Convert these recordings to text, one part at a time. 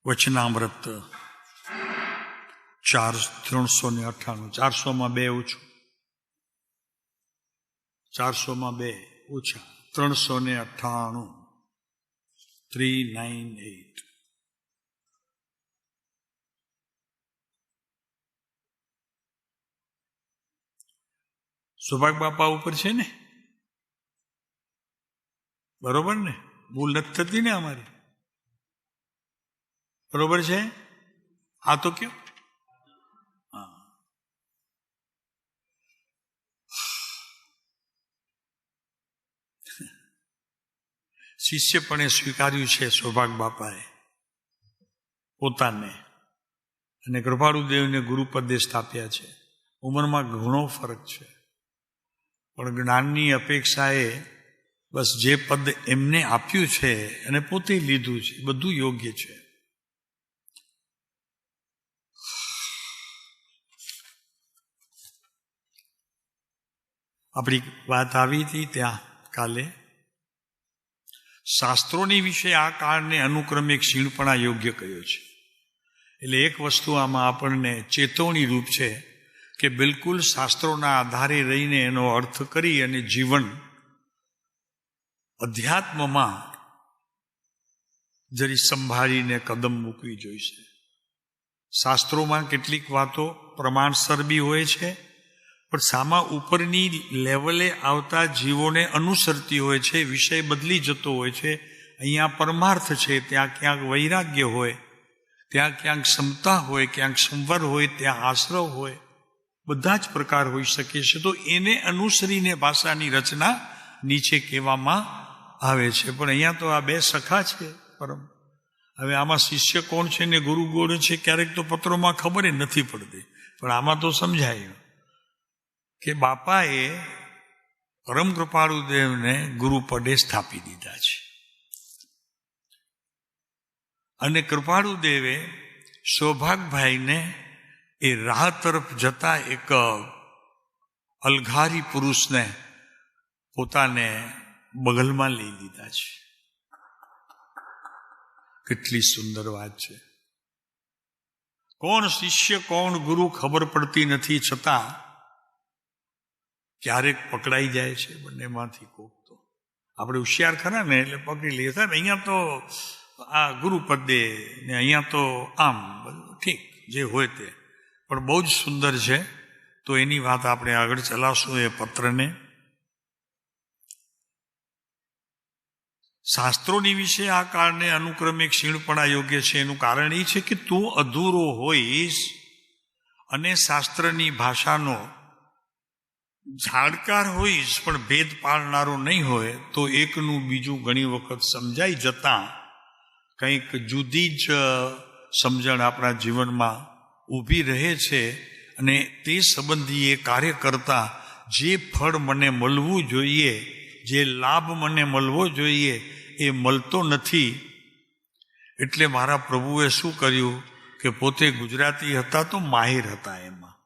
વચનામૃત 398, 400માં 2 ઓછું, 400માં 2 ઓછા 398, 398. સુભાગ બાપા ઉપર છે ને? બરોબર ને? ભૂલ નથી થતી ને અમારી? બરોબર છે? આ તો કયો? હા, શિષ્યપણે સ્વીકાર્યું છે સૌભાગ બાપાએ પોતાને, અને કૃપાળુદેવને ગુરુપદે સ્થાપ્યા છે. ઉંમરમાં ઘણો ફરક છે, પણ જ્ઞાનની અપેક્ષાએ બસ જે પદ એમને આપ્યું છે અને પોતે લીધું છે, બધું યોગ્ય છે. આપણી વાત આવી હતી ત્યાં કાલે, શાસ્ત્રોની વિશે આ કાળને અનુક્રમે ક્ષીણપણા યોગ્ય કહ્યો છે. એટલે એક વસ્તુ આમાં આપણને ચેતવણી રૂપ છે કે બિલકુલ શાસ્ત્રોના આધારે રહીને એનો અર્થ કરી અને જીવન અધ્યાત્મમાં જરી સંભાળીને કદમ મૂકવી જોઈશે. શાસ્ત્રોમાં કેટલીક વાતો પ્રમાણસર બી હોય છે, પણ સામા ઉપરની લેવલે આવતા જીવોને અનુસરતી હોય છે. વિષય બદલી જતો હોય છે. અહીંયા પરમાર્થ છે, ત્યાં ક્યાંક વૈરાગ્ય હોય, ત્યાં ક્યાંક ક્ષમતા હોય, ક્યાંક સંવર હોય, ત્યાં આશ્રવ હોય, બધા જ પ્રકાર હોઈ શકે છે. તો એને અનુસરીને ભાષાની રચના નીચે કહેવામાં આવે છે. પણ અહીંયા તો આ બે સખા છે પરમ. હવે આમાં શિષ્ય કોણ છે ને ગુરુ કોણ છે ક્યારેક તો પત્રોમાં ખબર નથી પડતી, પણ આમાં તો સમજાયું કે બાપાએ પરમ કૃપાળુદેવને ગુરુપદે સ્થાપી દીધા છે, અને કૃપાળુદેવે સૌભાગભાઈને એ રાહ તરફ જતા એક અલઘારી પુરુષને પોતાને બગલમાં લઈ લીધા છે. કેટલી સુંદર વાત છે. કોણ શિષ્ય કોણ ગુરુ ખબર પડતી નથી, છતાં ક્યારેક પકડાઈ જાય છે બંનેમાંથી કોક. તો આપણે હોશિયાર ખરા ને એટલે પકડી લઈએ. સાહેબ અહીંયા તો આ ગુરુપદે ને અહીંયા તો આમ, ઠીક જે હોય તે, પણ બહુ જ સુંદર છે. તો એની વાત આપણે આગળ ચલાવશું. એ પત્રને શાસ્ત્રોની વિશે આ કાળને અનુક્રમે ક્ષીણપણા યોગ્ય છે. એનું કારણ એ છે કે તું અધૂરો હોઈશ અને શાસ્ત્રની ભાષાનો જાણકાર હોઈશ, પણ ભેદ પાડનારો નહીં હોય, તો એકનું બીજું ઘણી વખત સમજાઈ જતા કંઈક જુદી જ સમજણ આપણા જીવનમાં ઊભી રહે છે. અને તે સંબંધી એ કાર્ય કરતા જે ફળ મને મળવું જોઈએ, જે લાભ મને મળવો જોઈએ, એ મળતો નથી. એટલે મારા પ્રભુએ શું કર્યું કે પોતે ગુજરાતી હતા તો માહિર હતા એમાં,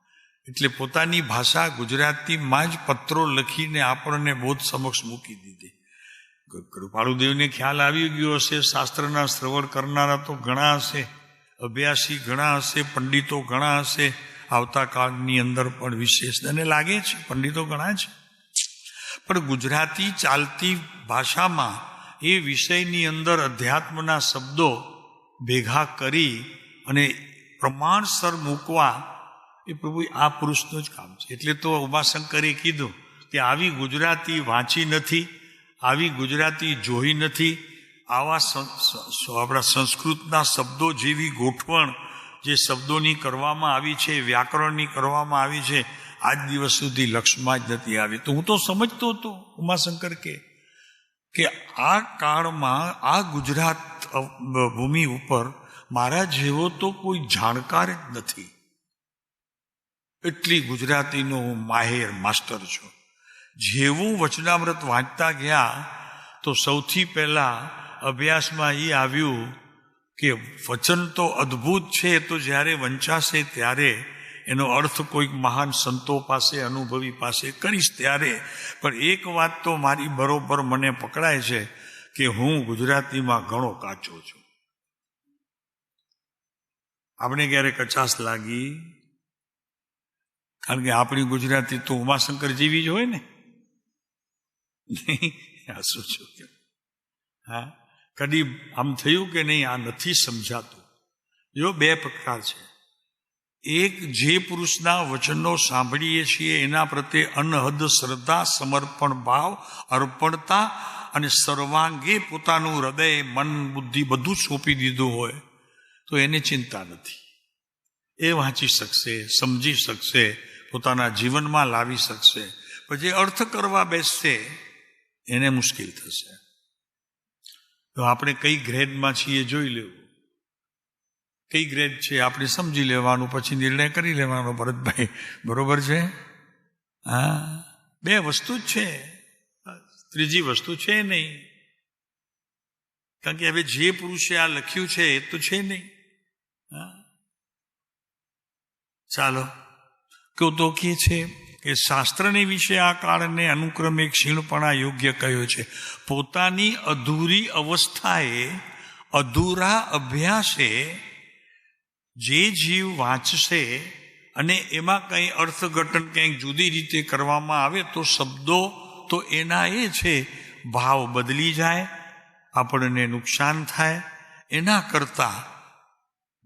એટલે પોતાની ભાષા ગુજરાતીમાં જ પત્રો લખીને આપણને બોધ સમક્ષ મૂકી દીધી. કૃપાળુદેવને ખ્યાલ આવી ગયો હશે, શાસ્ત્રના શ્રવણ કરનારા તો ઘણા હશે, અભ્યાસી ઘણા હશે, પંડિતો ઘણા હશે. આવતા કાળની અંદર પણ વિશેષ અને લાગે છે પંડિતો ઘણા છે, પણ ગુજરાતી ચાલતી ભાષામાં એ વિષયની અંદર અધ્યાત્મના શબ્દો ભેગા કરી અને પ્રમાણસર મૂકવા એ પ્રભુ આ પુરુષનું જ કામ છે. એટલે તો ઉમાશંકરે કીધું કે આવી ગુજરાતી વાંચી નથી, આવી ગુજરાતી જોઈ નથી, આવા આપણા સંસ્કૃતના શબ્દો જેવી ગોઠવણ જે શબ્દોની કરવામાં આવી છે, વ્યાકરણની કરવામાં આવી છે, આજ દિવસ સુધી લક્ષમાં જ નથી આવી. તો હું તો સમજતો હતો, ઉમાશંકર કે આ કાળમાં આ ગુજરાત ભૂમિ ઉપર મારા જેવો તો કોઈ જાણકાર જ નથી. એટલી ગુજરાતીનો હું માહેર માસ્ટર છું. જેવું વચનામૃત વાંચતા ગયા તો સૌથી પહેલા અભ્યાસમાં એ આવ્યું કે વચન તો અદ્ભુત છે, તો જ્યારે વંચાશે ત્યારે એનો અર્થ કોઈક મહાન સંતો પાસે, અનુભવી પાસે કરીશ ત્યારે. પણ એક વાત તો મારી બરોબર મને પકડાય છે કે હું ગુજરાતીમાં ઘણો કાચો છું. આપણે ક્યારે કચાશ લાગી? કારણ કે આપણી ગુજરાતી તો ઉમાશંકર જેવી જ હોય ને. આ શું છું કે હા, કદી આમ થયું કે નહીં આ નથી સમજાતું? જો બે પ્રકાર છે. એક, જે પુરુષના વચનો સાંભળીએ છીએ એના પ્રત્યે અનહદ શ્રદ્ધા, સમર્પણ ભાવ, અર્પણતા અને સર્વાંગે પોતાનું હૃદય, મન, બુદ્ધિ બધું સોંપી દીધું હોય તો એને ચિંતા નથી. એ વાંચી શકશે, સમજી શકશે, પોતાના જીવનમાં લાવી શકશે. પછી અર્થ કરવા બેસશે એને મુશ્કેલ થશે. તો આપણે કઈ ગ્રેડમાં છીએ જોઈ લેવું. કઈ ગ્રેડ છે આપણે સમજી લેવાનું, પછી નિર્ણય કરી લેવાનો. ભરતભાઈ બરોબર છે? હા, બે વસ્તુ જ છે, ત્રીજી વસ્તુ છે નહીં. કારણ કે હવે જે પુરુષે આ લખ્યું છે એ તો છે નહીં. હા, ચાલો તો કે છે કે શાસ્ત્રને વિશે આ કાળને અનુક્રમે ક્ષીણપણા યોગ્ય કહ્યો છે. પોતાની અધૂરી અવસ્થાએ, અધૂરા અભ્યાસે જે જીવ વાંચશે અને એમાં કંઈ અર્થઘટન કંઈક જુદી રીતે કરવામાં આવે તો શબ્દો તો એના એ છે, ભાવ બદલી જાય, આપણને નુકસાન થાય. એના કરતાં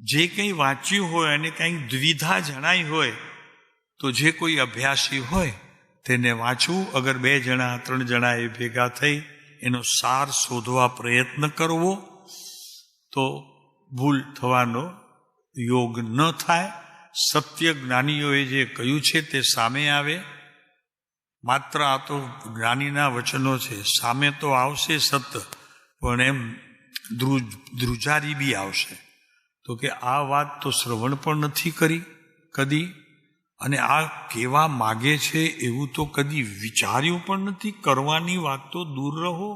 જે કંઈ વાંચ્યું હોય અને કંઈક દ્વિધા જણાઈ હોય તો જે કોઈ અભ્યાસી હોય તેને વાંચવું. અગર 2 જણા 3 જણા એ ભેગા થઈ એનો સાર શોધવા પ્રયત્ન કરવો તો ભૂલ થવાનો યોગ ન થાય. સત્ય જ્ઞાનીઓએ જે કહ્યું છે તે સામે આવે. માત્ર આ તો જ્ઞાનીના વચનો છે, સામે તો આવશે સત્ય, પણ એમ ધ્રુજારી બી આવશે. તો કે આ વાત તો શ્રવણ પણ નથી કરી કદી, અને આ કેવા માગે છે એવું તો કદી વિચાર્યું પણ નથી. કરવાની વાત તો દૂર રહો,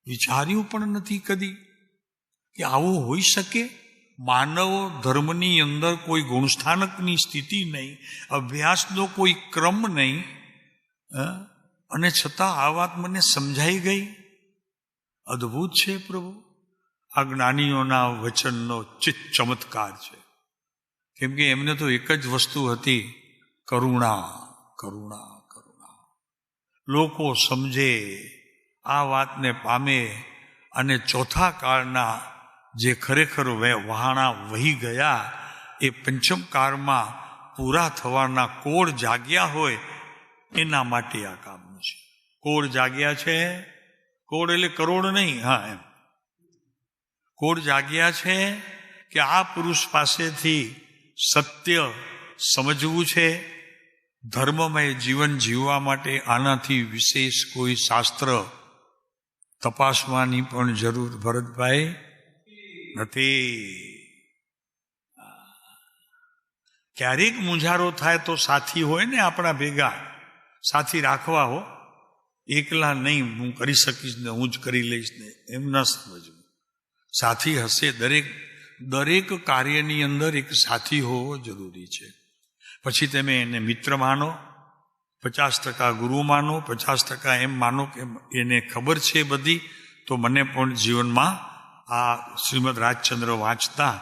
વિચાર્યું પણ નથી કદી કે આવું હોઈ શકે. માનવ ધર્મની અંદર કોઈ ગુણસ્થાનકની સ્થિતિ નહીં, અભ્યાસનો કોઈ ક્રમ નહીં, અને છતાં આ વાત મને સમજાઈ ગઈ. અદ્ભુત છે પ્રભુ. આ જ્ઞાનીઓના વચનનો ચમત્કાર છે. કેમ કે એમને તો એક જ વસ્તુ હતી, કરુણા, કરુણા, કરુણા. લોકો સમજે, આ વાતને પામે, અને ચોથા કાળના જે ખરેખર વહાણા વહી ગયા એ પંચમ કાળમાં પૂરા થવાના કોળ જાગ્યા હોય એના માટે આ કામનું છે. કોળ જાગ્યા છે, કોળ એટલે કરોડ નહીં, હા એમ કોળ જાગ્યા છે કે આ પુરુષ પાસેથી સત્ય સમજવું છે. ધર્મમય જીવન જીવવા માટે આનાથી વિશેષ કોઈ શાસ્ત્ર તપાસવાની પણ જરૂર ભરતભાઈ નથી. ક્યારેક મૂંઝારો થાય તો સાથી હોય ને આપણા ભેગા, સાથી રાખવા હો. એકલા નહીં હું કરી શકીશ ને હું જ કરી લઈશ ને એમ ન સમજવું. સાથી હશે. દરેક કાર્યની અંદર એક સાથી હોવો જરૂરી છે. પછી તમે એને મિત્ર માનો, 50% ગુરુ માનો, 50% એમ માનો કે એને ખબર છે બધી, તો મને પણ જીવનમાં આ શ્રીમદ રાજચંદ્ર વાંચતા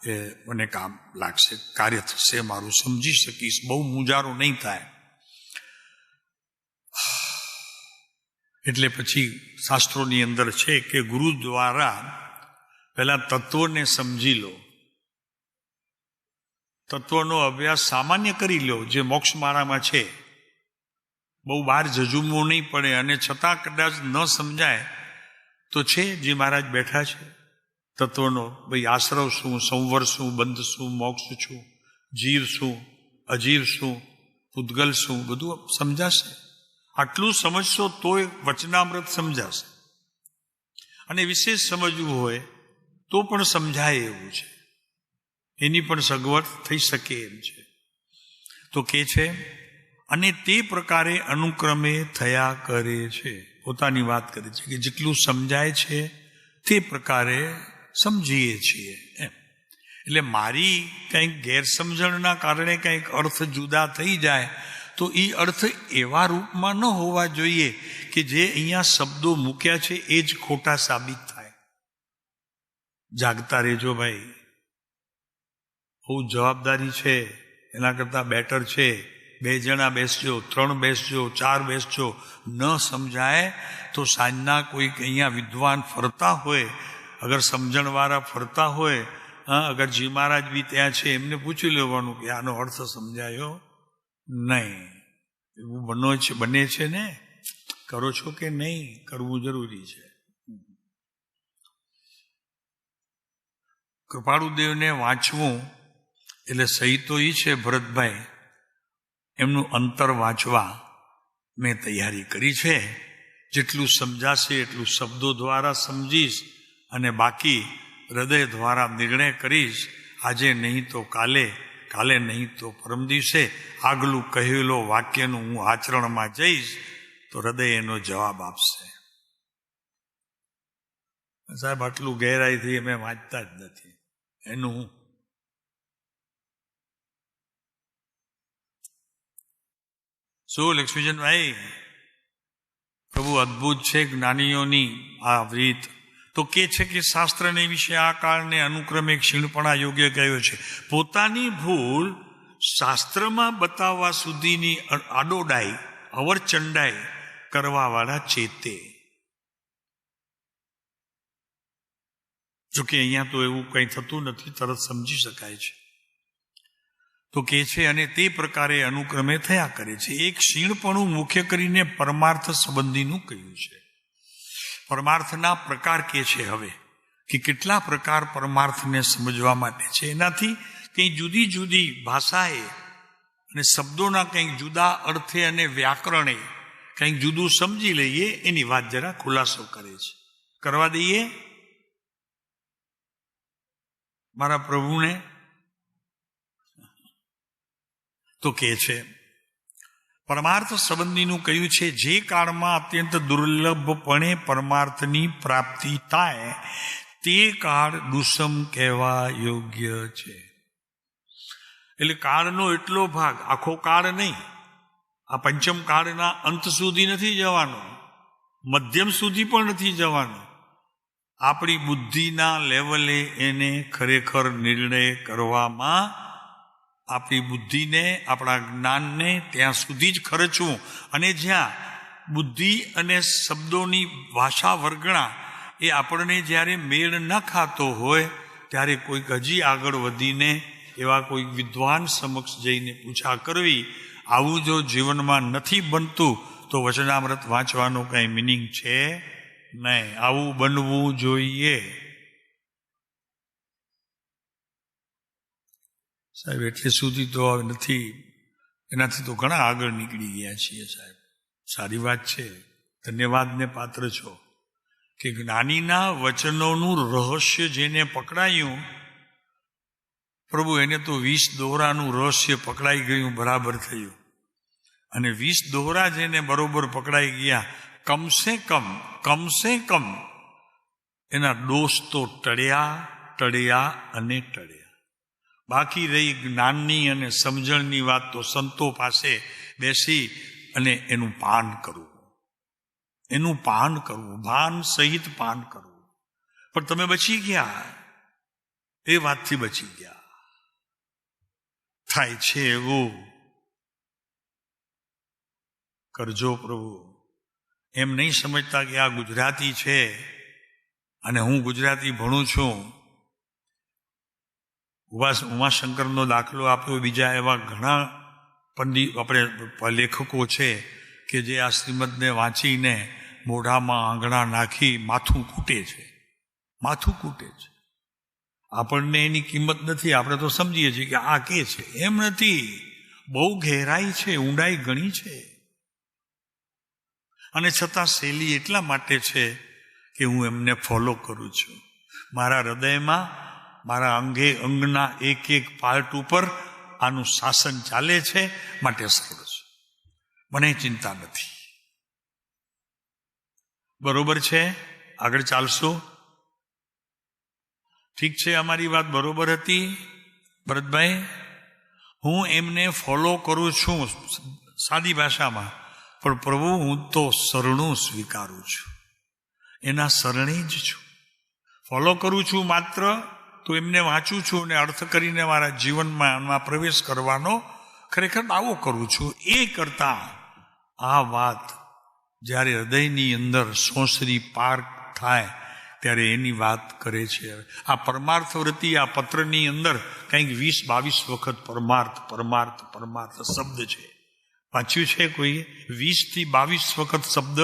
એ મને કામ લાગશે, કાર્ય થશે મારું, સમજી શકીશ, બહુ મૂંઝારો નહીં થાય. એટલે પછી શાસ્ત્રોની અંદર છે કે ગુરુ દ્વારા પહેલા તત્વને સમજી લો, તત્વનો અભ્યાસ સામાન્ય કરી લો, જે મોક્ષ માળામાં છે. બહુ બહાર જજુમવું નહીં પડે. અને છતાં કદાચ ન સમજાય તો છે જે મહારાજ બેઠા છે તત્વનો, ભાઈ આશ્રવ શું, સંવર શું, બંધ શું, મોક્ષ શું, જીવ શું, અજીવ શું, પૂતગલ શું, બધું સમજાશે. આટલું સમજશો તોય વચનામૃત સમજાશે. અને વિશેષ સમજવું હોય તો પણ સમજાય એવું છે, એની પણ સગવડ થઈ શકે એમ છે. તો કે છે અને તે પ્રકારે અનુક્રમે થયા કરે છે. પોતાની વાત કરે છે કે જેટલું સમજાય છે તે પ્રકારે સમજીએ છીએ એમ. એટલે મારી કંઈક ગેરસમજણના કારણે કંઈક અર્થ જુદા થઈ જાય તો એ અર્થ એવા રૂપમાં ન હોવા જોઈએ કે જે અહીંયા શબ્દો મૂક્યા છે એ જ ખોટા સાબિત થાય. જાગતા રહેજો ભાઈ. બહુ જવાબદારી છે, એના કરતાં બેટર છે 2 જણા બેસજો, 3 બેસજો, 4 બેસજો. ન સમજાય તો સાંજના કોઈક અહીંયા વિદ્વાન ફરતા હોય, અગર સમજણવાળા ફરતા હોય, અગર જી મહારાજ બી ત્યાં છે, એમને પૂછી લેવાનું કે આનો અર્થ સમજાયો નહીં. એવું બને છે ને? કરો છો કે નહીં? કરવું જરૂરી છે. કૃપાળુદેવને વાંચવું એટલે સહી તો એ છે ભરતભાઈ, એમનું અંતર વાંચવા મેં તૈયારી કરી છે. જેટલું સમજાશે એટલું શબ્દો દ્વારા સમજીશ અને બાકી હૃદય દ્વારા નિર્ણય કરીશ. આજે નહીં તો કાલે, કાલે નહીં તો પરમ દિવસે આગલું કહેલો વાક્યનું હું આચરણમાં જઈશ તો હૃદય એનો જવાબ આપશે. સાહેબ, આટલું ગહેરાઈથી અમે વાંચતા જ નથી. એનું શું લક્ષ્મીચંદભાઈ, પ્રભુ અદ્ભુત છે જ્ઞાનીઓની આ રીત. તો કે છે કે શાસ્ત્રને વિશે આ કાળને અનુક્રમે ક્ષીણપણા યોગ્ય કહ્યો છે. પોતાની ભૂલ શાસ્ત્રમાં બતાવવા સુધીની આડોડાઈ, અવરચંડાઈ કરવાવાળા ચેતે. જોકે અહીંયા તો એવું કંઈ થતું નથી, તરત સમજી શકાય છે. તો કે છે અને તે પ્રકારે અનુક્રમે થયા કરે છે. એક ક્ષીણપણું મુખ્ય કરીને પરમાર્થ સંબંધીનું કહ્યું છે. પરમાર્થના પ્રકાર કે છે હવે કે કેટલા પ્રકાર પરમાર્થને સમજવા માટે છે. એનાથી કંઈ જુદી જુદી ભાષાએ અને શબ્દોના કંઈક જુદા અર્થે અને વ્યાકરણે કંઈક જુદું સમજી લઈએ, એની વાત જરા ખુલાસો કરે છે. કરવા દઈએ મારા પ્રભુને. તો કે છે પરમાર્થ સંબંધીનું કહ્યું છે જે કાળમાં અત્યંત દુર્લભપણે પરમાર્થની પ્રાપ્તિ થાય તે કાળ દુષમ કહેવા યોગ્ય છે. એટલે કાળનો એટલો ભાગ, આખો કાળ નહીં, આ પંચમ કાળના અંત સુધી નથી જવાનો, મધ્યમ સુધી પણ નથી જવાનો. આપણી બુદ્ધિના લેવલે એને ખરેખર નિર્ણય કરવામાં, આપણી બુદ્ધિને, આપણા જ્ઞાનને ત્યાં સુધી જ ખર્ચવું. અને જ્યાં બુદ્ધિ અને શબ્દોની ભાષા વર્ગણા એ આપણને જ્યારે મેળ ન ખાતો હોય ત્યારે કોઈક હજી આગળ વધીને એવા કોઈક વિદ્વાન સમક્ષ જઈને પૂછા કરવી. આવું જો જીવનમાં નથી બનતું તો વચનામૃત વાંચવાનો કંઈ મિનિંગ છે નહીં. આવું બનવું જોઈએ. સાહેબ, એટલે સુધી તો નથી, એનાથી તો ઘણા આગળ નીકળી ગયા છીએ સાહેબ. સારી વાત છે, ધન્યવાદને પાત્ર છો કે જ્ઞાનીના વચનોનું રહસ્ય જેને પકડાયું, પ્રભુ એને તો 20 દોહરાનું રહસ્ય પકડાઈ ગયું, બરાબર થયું. અને 20 દોહરા જેને બરોબર પકડાઈ ગયા, કમસે કમ એના દોષ તો ટળ્યા અને ટળ્યા. બાકી રહી જ્ઞાનની અને સમજણની વાત તો સંતો પાસે બેસી અને એનું પાન કરવું, ભાન સહિત પાન કરવું. પણ તમે બચી ગયા, એ વાતથી બચી ગયા. થાય છે એવું કરજો પ્રભુ. એમ નહીં સમજતા કે આ ગુજરાતી છે અને હું ગુજરાતી ભણું છું. ઉમાશંકરનો દાખલો આપ્યો, બીજા એવા ઘણા આપણે લેખકો છે કે જે આ શ્રીમદને વાંચીને મોઢામાં આંગળા નાખી માથું કૂટે છે. આપણને એની કિંમત નથી, આપણે તો સમજીએ છીએ કે આ કે છે. એમ નથી, બહુ ગહેરાઈ છે, ઊંડાઈ ઘણી છે. અને છતાં શૈલી એટલા માટે છે કે હું એમને ફોલો કરું છું. મારા હૃદયમાં, મારા અંગના એક પાર્ટ ઉપર આનું શાસન ચાલે છે, માટે સરળ છે. મને ચિંતા નથી. બરોબર છે? આગળ ચાલશું? ઠીક છે, અમારી વાત બરોબર હતી ભરતભાઈ? હું એમને ફોલો કરું છું સાદી ભાષામાં, પણ પ્રભુ હું તો શરણું સ્વીકારું છું, એના શરણે જ છું. ફોલો કરું છું માત્ર તો એમને વાંચું છું અને અર્થ કરીને મારા જીવનમાં એમાં પ્રવેશ કરવાનો ખરેખર દાવો કરું છું. એ કરતા આ વાત જ્યારે હૃદયની અંદર સોંસરી પાર થાય ત્યારે એની વાત કરે છે. આ પરમાર્થ વૃત્તિ આ પત્રની અંદર કંઈક 20-22 વખત પરમાર્થ પરમાર્થ પરમાર્થ શબ્દ છે. વાંચ્યું છે કોઈએ? 20 થી 22 વખત શબ્દ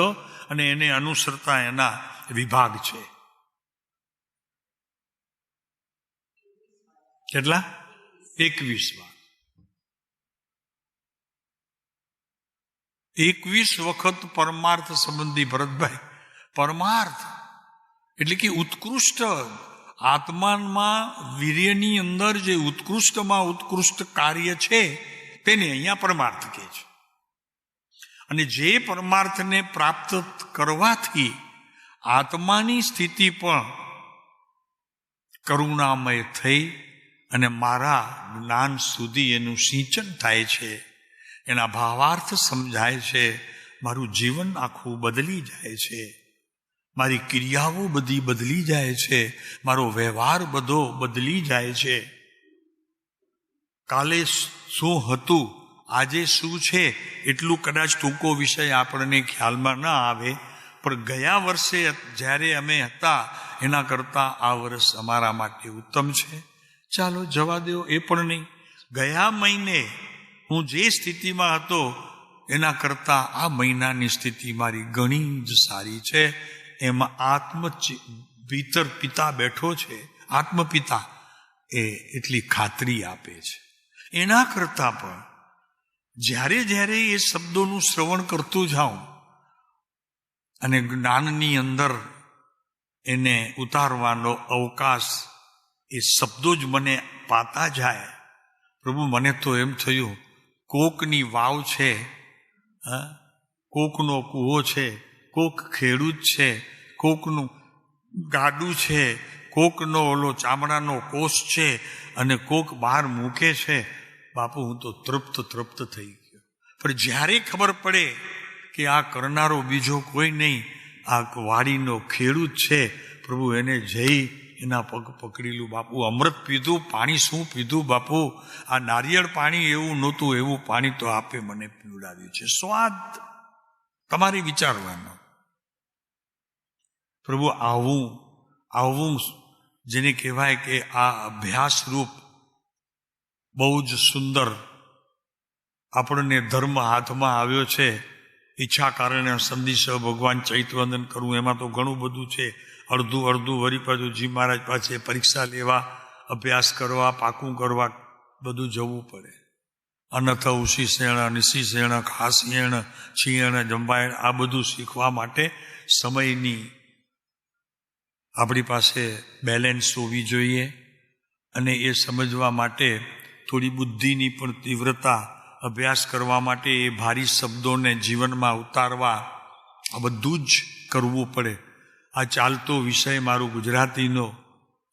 અને એને અનુસરતા એના વિભાગ છે. કેટલા? 21 વાર. 21 વખત પરમાર્થ સંબંધી. ભરતભાઈ, પરમાર્થ એટલે કે ઉત્કૃષ્ટ આત્મામાં વીર્યની અંદર જે ઉત્કૃષ્ટમાં ઉત્કૃષ્ટ કાર્ય છે તેને અહીંયા પરમાર્થ કહે છે. અને જે પરમાર્થને પ્રાપ્ત કરવાથી આત્માની સ્થિતિ પણ કરુણામય થઈ અને મારા જ્ઞાન સુધી એનું સિંચન થાય છે, એના ભાવાર્થ સમજાય છે, મારું જીવન આખું બદલી જાય છે, મારી ક્રિયાઓ બધી બદલી જાય છે, મારો વ્યવહાર બધો બદલી જાય છે. કાલે શું હતું, આજે શું છે એટલું કદાચ ટૂંકો વિષય આપણને ખ્યાલમાં ન આવે, પણ ગયા વર્ષે જ્યારે અમે હતા એના કરતાં આ વર્ષ અમારા માટે ઉત્તમ છે. ચાલો જવા દો, એ પણ નહીં. ગયા મહિને હું જે સ્થિતિમાં હતો એના કરતાં આ મહિનાની સ્થિતિ મારી ઘણી જ સારી છે. એમાં ભીતર પિતા બેઠો છે, આત્મપિતા, એ એટલી ખાતરી આપે છે. એના કરતાં પણ જ્યારે જ્યારે એ શબ્દોનું શ્રવણ કરતું જાઉં અને જ્ઞાનની અંદર એને ઉતારવાનો અવકાશ એ શબ્દો જ મને પાતા જાય. પ્રભુ, મને તો એમ થયું કોકની વાવ છે, કોકનો કૂવો છે, કોક ખેડૂત છે, કોકનું ગાડું છે, કોકનો ઓલો ચામડાનો કોષ છે અને કોક બહાર મૂકે છે. બાપુ, હું તો તૃપ્ત થઈ ગયો. પણ જ્યારે ખબર પડે કે આ કરનારો બીજો કોઈ નહીં, આ વાડીનો ખેડૂત છે, પ્રભુ એને જઈ એના પગ પકડીલું. બાપુ, અમૃત પીધું, પાણી શું પીધું બાપુ, આ નારિયેળ પાણી એવું નહોતું, એવું પાણી તો આપે મને પીવડાવ્યું છે. સ્વાદ તમારે વિચારવાનો. પ્રભુ, આવું જેને કહેવાય કે આ અભ્યાસ રૂપ બહુ જ સુંદર આપણને ધર્મ હાથમાં આવ્યો છે. ઈચ્છા કારણે સંદેશો ભગવાન ચૈતવંદન કરવું, એમાં તો ઘણું બધું છે. અડધું વળી પાછું જી મહારાજ પાસે પરીક્ષા લેવા, અભ્યાસ કરવા, પાકું કરવા બધું જવું પડે. અનથ ઉશીષેણ, નિશીષેણ, ખાસીણ, છીણ, જંબાયણ, આ બધું શીખવા માટે સમયની આપણી પાસે બેલેન્સ હોવી જોઈએ. અને એ સમજવા માટે થોડી બુદ્ધિની પણ તીવ્રતા, અભ્યાસ કરવા માટે એ ભારી શબ્દોને જીવનમાં ઉતારવા, આ બધું જ કરવું પડે. આ ચાલતો વિષય મારો ગુજરાતીનો,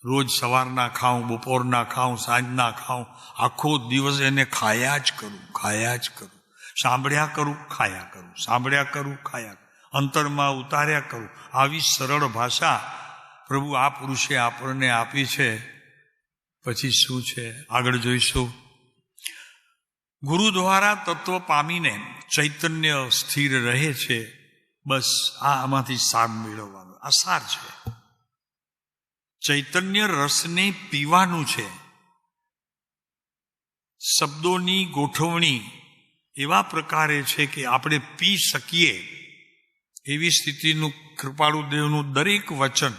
રોજ સવારના ખાઉં, બપોરના ખાઉં, સાંજના ખાઉં, આખો દિવસ એને ખાયા જ કરું, સાંભળ્યા કરું, ખાયા કરું, સાંભળ્યા કરું, ખાયા કરું, અંતરમાં ઉતાર્યા કરું. આવી સરળ ભાષા પ્રભુ આ પુરુષે આપણને આપી છે. પછી શું છે આગળ જોઈશું. ગુરુ દ્વારા તત્વ પામીને ચૈતન્ય સ્થિર રહે છે. બસ આમાંથી સાર મેળવવાનો, આ સાર છે. ચૈતન્ય રસને પીવાનું છે. શબ્દોની ગોઠવણી એવા પ્રકારે છે કે આપણે પી શકીએ એવી સ્થિતિનું કૃપાળુ દેવનું દરેક વચન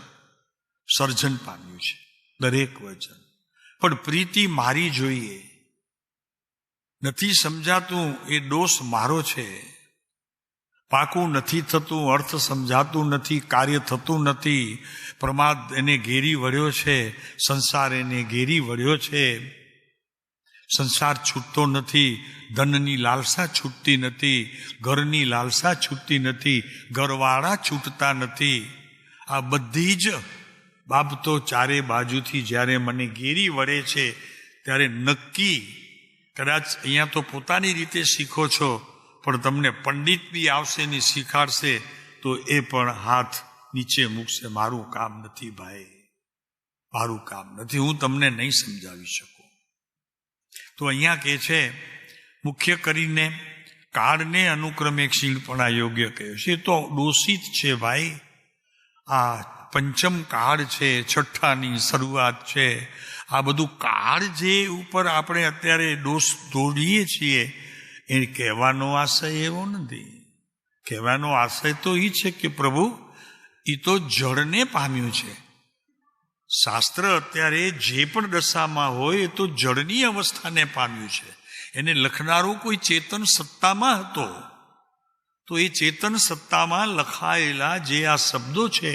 સર્જન પામ્યું છે. દરેક વચન. પણ પ્રીતિ મારી જોઈએ. નથી સમજાતું એ દોષ મારો છે. પાકું નથી થતું, અર્થ સમજાતું નથી, કાર્ય થતું નથી. પ્રમાદ એને ઘેરી વળ્યો છે, સંસાર એને ઘેરી વળ્યો છે. સંસાર છૂટતો નથી, ધનની લાલસા છૂટતી નથી, ઘરની લાલસા છૂટતી નથી, ઘરવાળા છૂટતા નથી. આ બધી જ બાબતો ચારે બાજુથી જ્યારે મને ઘેરી વળે છે ત્યારે નક્કી, કદાચ અહીંયા તો પોતાની રીતે શીખો છો, પણ તમને પંડિત બી આવશે ને શીખાડશે તો એ પણ હાથ નીચે મૂકશે. મારું કામ નથી ભાઈ. મારું કામ નથી, હું તમને નહીં સમજાવી શકું. તો અહીંયા કહે છે મુખ્ય કરીને કાળને અનુક્રમે ક્ષીણપણા યોગ્ય કહ્યું છે. તો દોષિત છે ભાઈ. આ પંચમ કાળ છે, છઠ્ઠાની શરૂઆત છે. આ બધું કાળ જે ઉપર આપણે અત્યારે દોષ દોડીએ છીએ એ કહેવાનો આશય એવો નથી. કહેવાનો આશય તો એ છે કે પ્રભુ એ તો જળને પામ્યું છે. શાસ્ત્ર અત્યારે જે પણ દશામાં હોય એ તો જળની અવસ્થાને પામ્યું છે. એને લખનારો કોઈ ચેતન સત્તામાં હતો, તો એ ચેતન સત્તામાં લખાયેલા જે આ શબ્દો છે,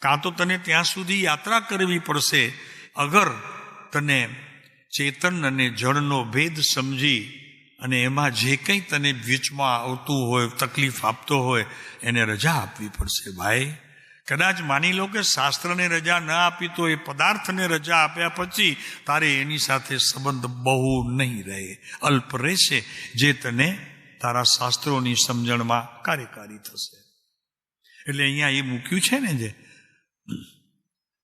કાં તો તને ત્યાં સુધી યાત્રા કરવી પડશે અગર તને ચેતન અને જળનો ભેદ સમજી અને એમાં જે કંઈ તને વીચમાં આવતું હોય, તકલીફ આપતો હોય, એને રજા આપવી પડશે ભાઈ. કદાચ માની લો કે શાસ્ત્રને રજા ન આપી તો એ પદાર્થને રજા આપ્યા પછી તારે એની સાથે સંબંધ બહુ નહીં રહે, અલ્પ રહેશે, જે તને તારા શાસ્ત્રોની સમજણમાં કાર્યકારી થશે. એટલે અહીંયા એ મૂક્યું છે ને, જે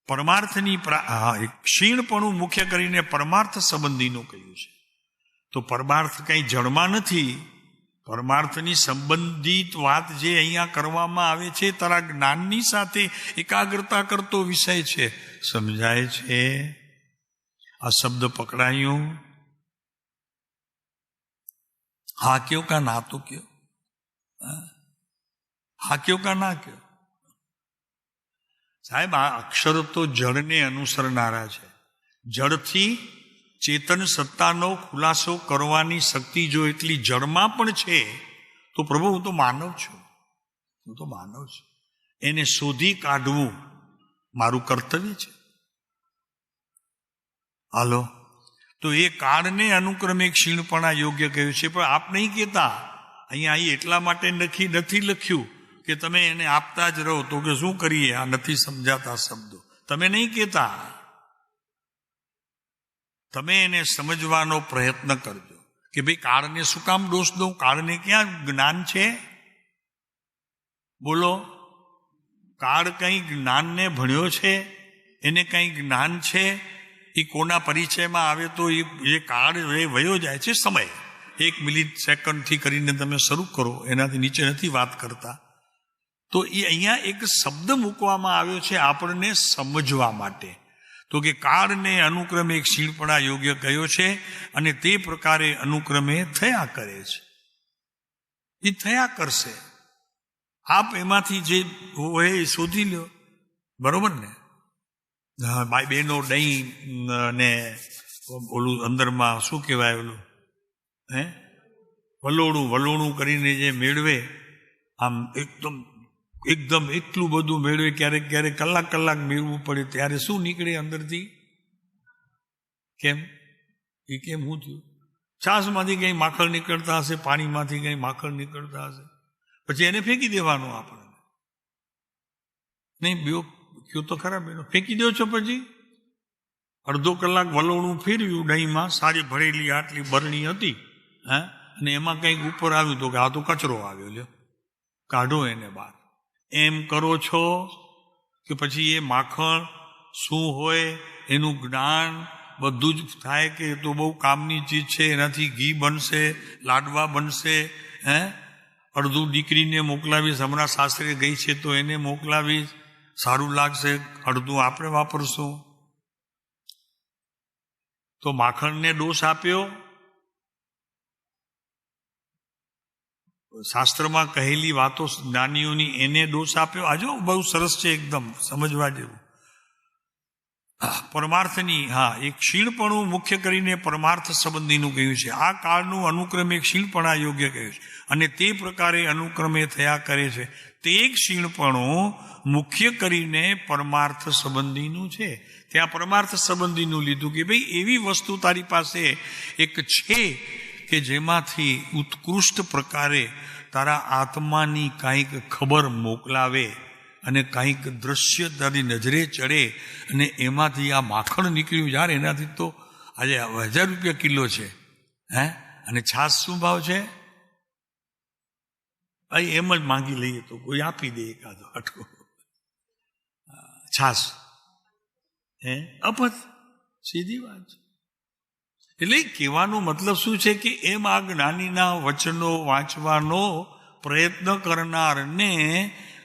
પરમાર્થની ક્ષીણપણું મુખ્ય કરીને પરમાર્થ સંબંધીનું કહ્યું છે. તો પરમાર્થ કંઈ જળમાં નથી. પરમાર્થની સંબંધિત વાત જે અહીંયા કરવામાં આવે છે તારા જ્ઞાનની સાથે એકાગ્રતા કરતો વિષય છે. સમજાય છે? આ શબ્દ પકડાયું? હા કયો કા ના તો કયો? હા કયો કા ના કયો? સાહેબ, આ અક્ષર તો જળને અનુસરનારા છે. જળથી ચેતન સત્તાનો ખુલાસો કરવાની શક્તિ જો એટલી જળમાં પણ છે તો પ્રભુ હું તો માનવ છું, હું તો માનવ છું, એને શોધી કાઢવું મારું કર્તવ્ય છે. હાલો, તો એ કાળને અનુક્રમે ક્ષીણપણા યોગ્ય કહ્યું છે. પણ આપ નહીં કહેતા, અહીંયા એટલા માટે નથી લખ્યું કે તમે એને આપતા જ રહો. તો કે શું કરીએ, આ નથી સમજાતા શબ્દો. તમે નહીં કહેતા, તમે એને સમજવાનો પ્રયત્ન કરજો કે ભાઈ કાળને શું કામ દોષ દઉં? કાળને ક્યાં જ્ઞાન છે? બોલો, કાળ કંઈ જ્ઞાનને ભણ્યો છે? એને કંઈ જ્ઞાન છે? એ કોના પરિચયમાં આવે તો એ કાળ એ વયો જાય છે. સમય 1 મિનિટ સેકન્ડથી કરીને તમે શરૂ કરો, એનાથી નીચે નથી વાત કરતા. તો એ અહીંયા એક શબ્દ મૂકવામાં આવ્યો છે આપણને સમજવા માટે. તો કે કાળને અનુક્રમે ક્ષીણપણા યોગ્ય કહ્યો છે અને તે પ્રકારે અનુક્રમે થયા કરે છે. એ થયા કરશે. આપ એમાંથી જે હોય એ શોધી લો, બરોબર ને? ભાઈ બહેનો દહીં ને ઓલું અંદરમાં શું કહેવાય, ઓલું વલોણું કરીને જે મેળવે, આમ એકદમ એટલું બધું મેળવે, ક્યારેક કલાક મેળવવું પડે, ત્યારે શું નીકળે અંદરથી? કેમ શું થયું? છાશમાંથી કંઈ માખણ નીકળતા હશે, પાણીમાંથી કંઈ માખણ નીકળતા હશે, પછી એને ફેંકી દેવાનું આપણને. નહીં બેઓ કયો તો ખરાબ, એનો ફેંકી દો છો. પછી અડધો કલાક વલોણું ફેરવ્યું દહીંમાં, સારી ભરેલી આટલી બરણી હતી, અને એમાં કંઈક ઉપર આવ્યું તો કે આ તો કચરો આવ્યો, લ્યો કાઢો એને બહાર. એમ કરો છો કે પછી એ માખણ શું હોય એનું જ્ઞાન બધું જ થાય કે તો બહુ કામની ચીજ છે, એનાથી ઘી બનશે, લાડવા બનશે. અડધું દીકરીને મોકલાવીશ, હમણાં સાસરે ગઈ છે તો એને મોકલાવીશ, સારું લાગશે. અડધું આપણે વાપરશું. તો માખણને દોષ આપ્યો. શાસ્ત્રમાં કહેલી વાતો જ્ઞાનીઓની એને દોષ આપ્યો. આજો બહુ સરસ છે, એકદમ સમજવા જેવું. પરમાર્થની એક ક્ષીણપણું મુખ્ય કરીને પરમાર્થ સંબંધીનું કહ્યું છે. આ કાળનું અનુક્રમે ક્ષીણપણા યોગ્ય કહ્યું છે અને તે પ્રકારે અનુક્રમે થયા કરે છે. તે ક્ષીણપણું મુખ્ય કરીને પરમાર્થ સંબંધીનું છે. ત્યાં પરમાર્થ સંબંધીનું લીધું કે ભાઈ એવી વસ્તુ તારી પાસે એક છે કે જેમાંથી ઉત્કૃષ્ટ પ્રકારે તારા આત્માની કાંઈક ખબર મોકલાવે અને કાંઈક દ્રશ્ય તારી નજરે ચડે અને એમાંથી આ માખણ નીકળ્યું. યાર, એનાથી તો આજે 1000 રૂપિયા કિલો છે. અને છાશ શું ભાવ છે ભાઈ? એમ જ માંગી લઈએ તો કોઈ આપી દે એકાદો આટલો છાશ. અપથ. સીધી વાત છે. એટલે કહેવાનો મતલબ શું છે કે એમ આ જ્ઞાનીના વચનો વાંચવાનો પ્રયત્ન કરનારને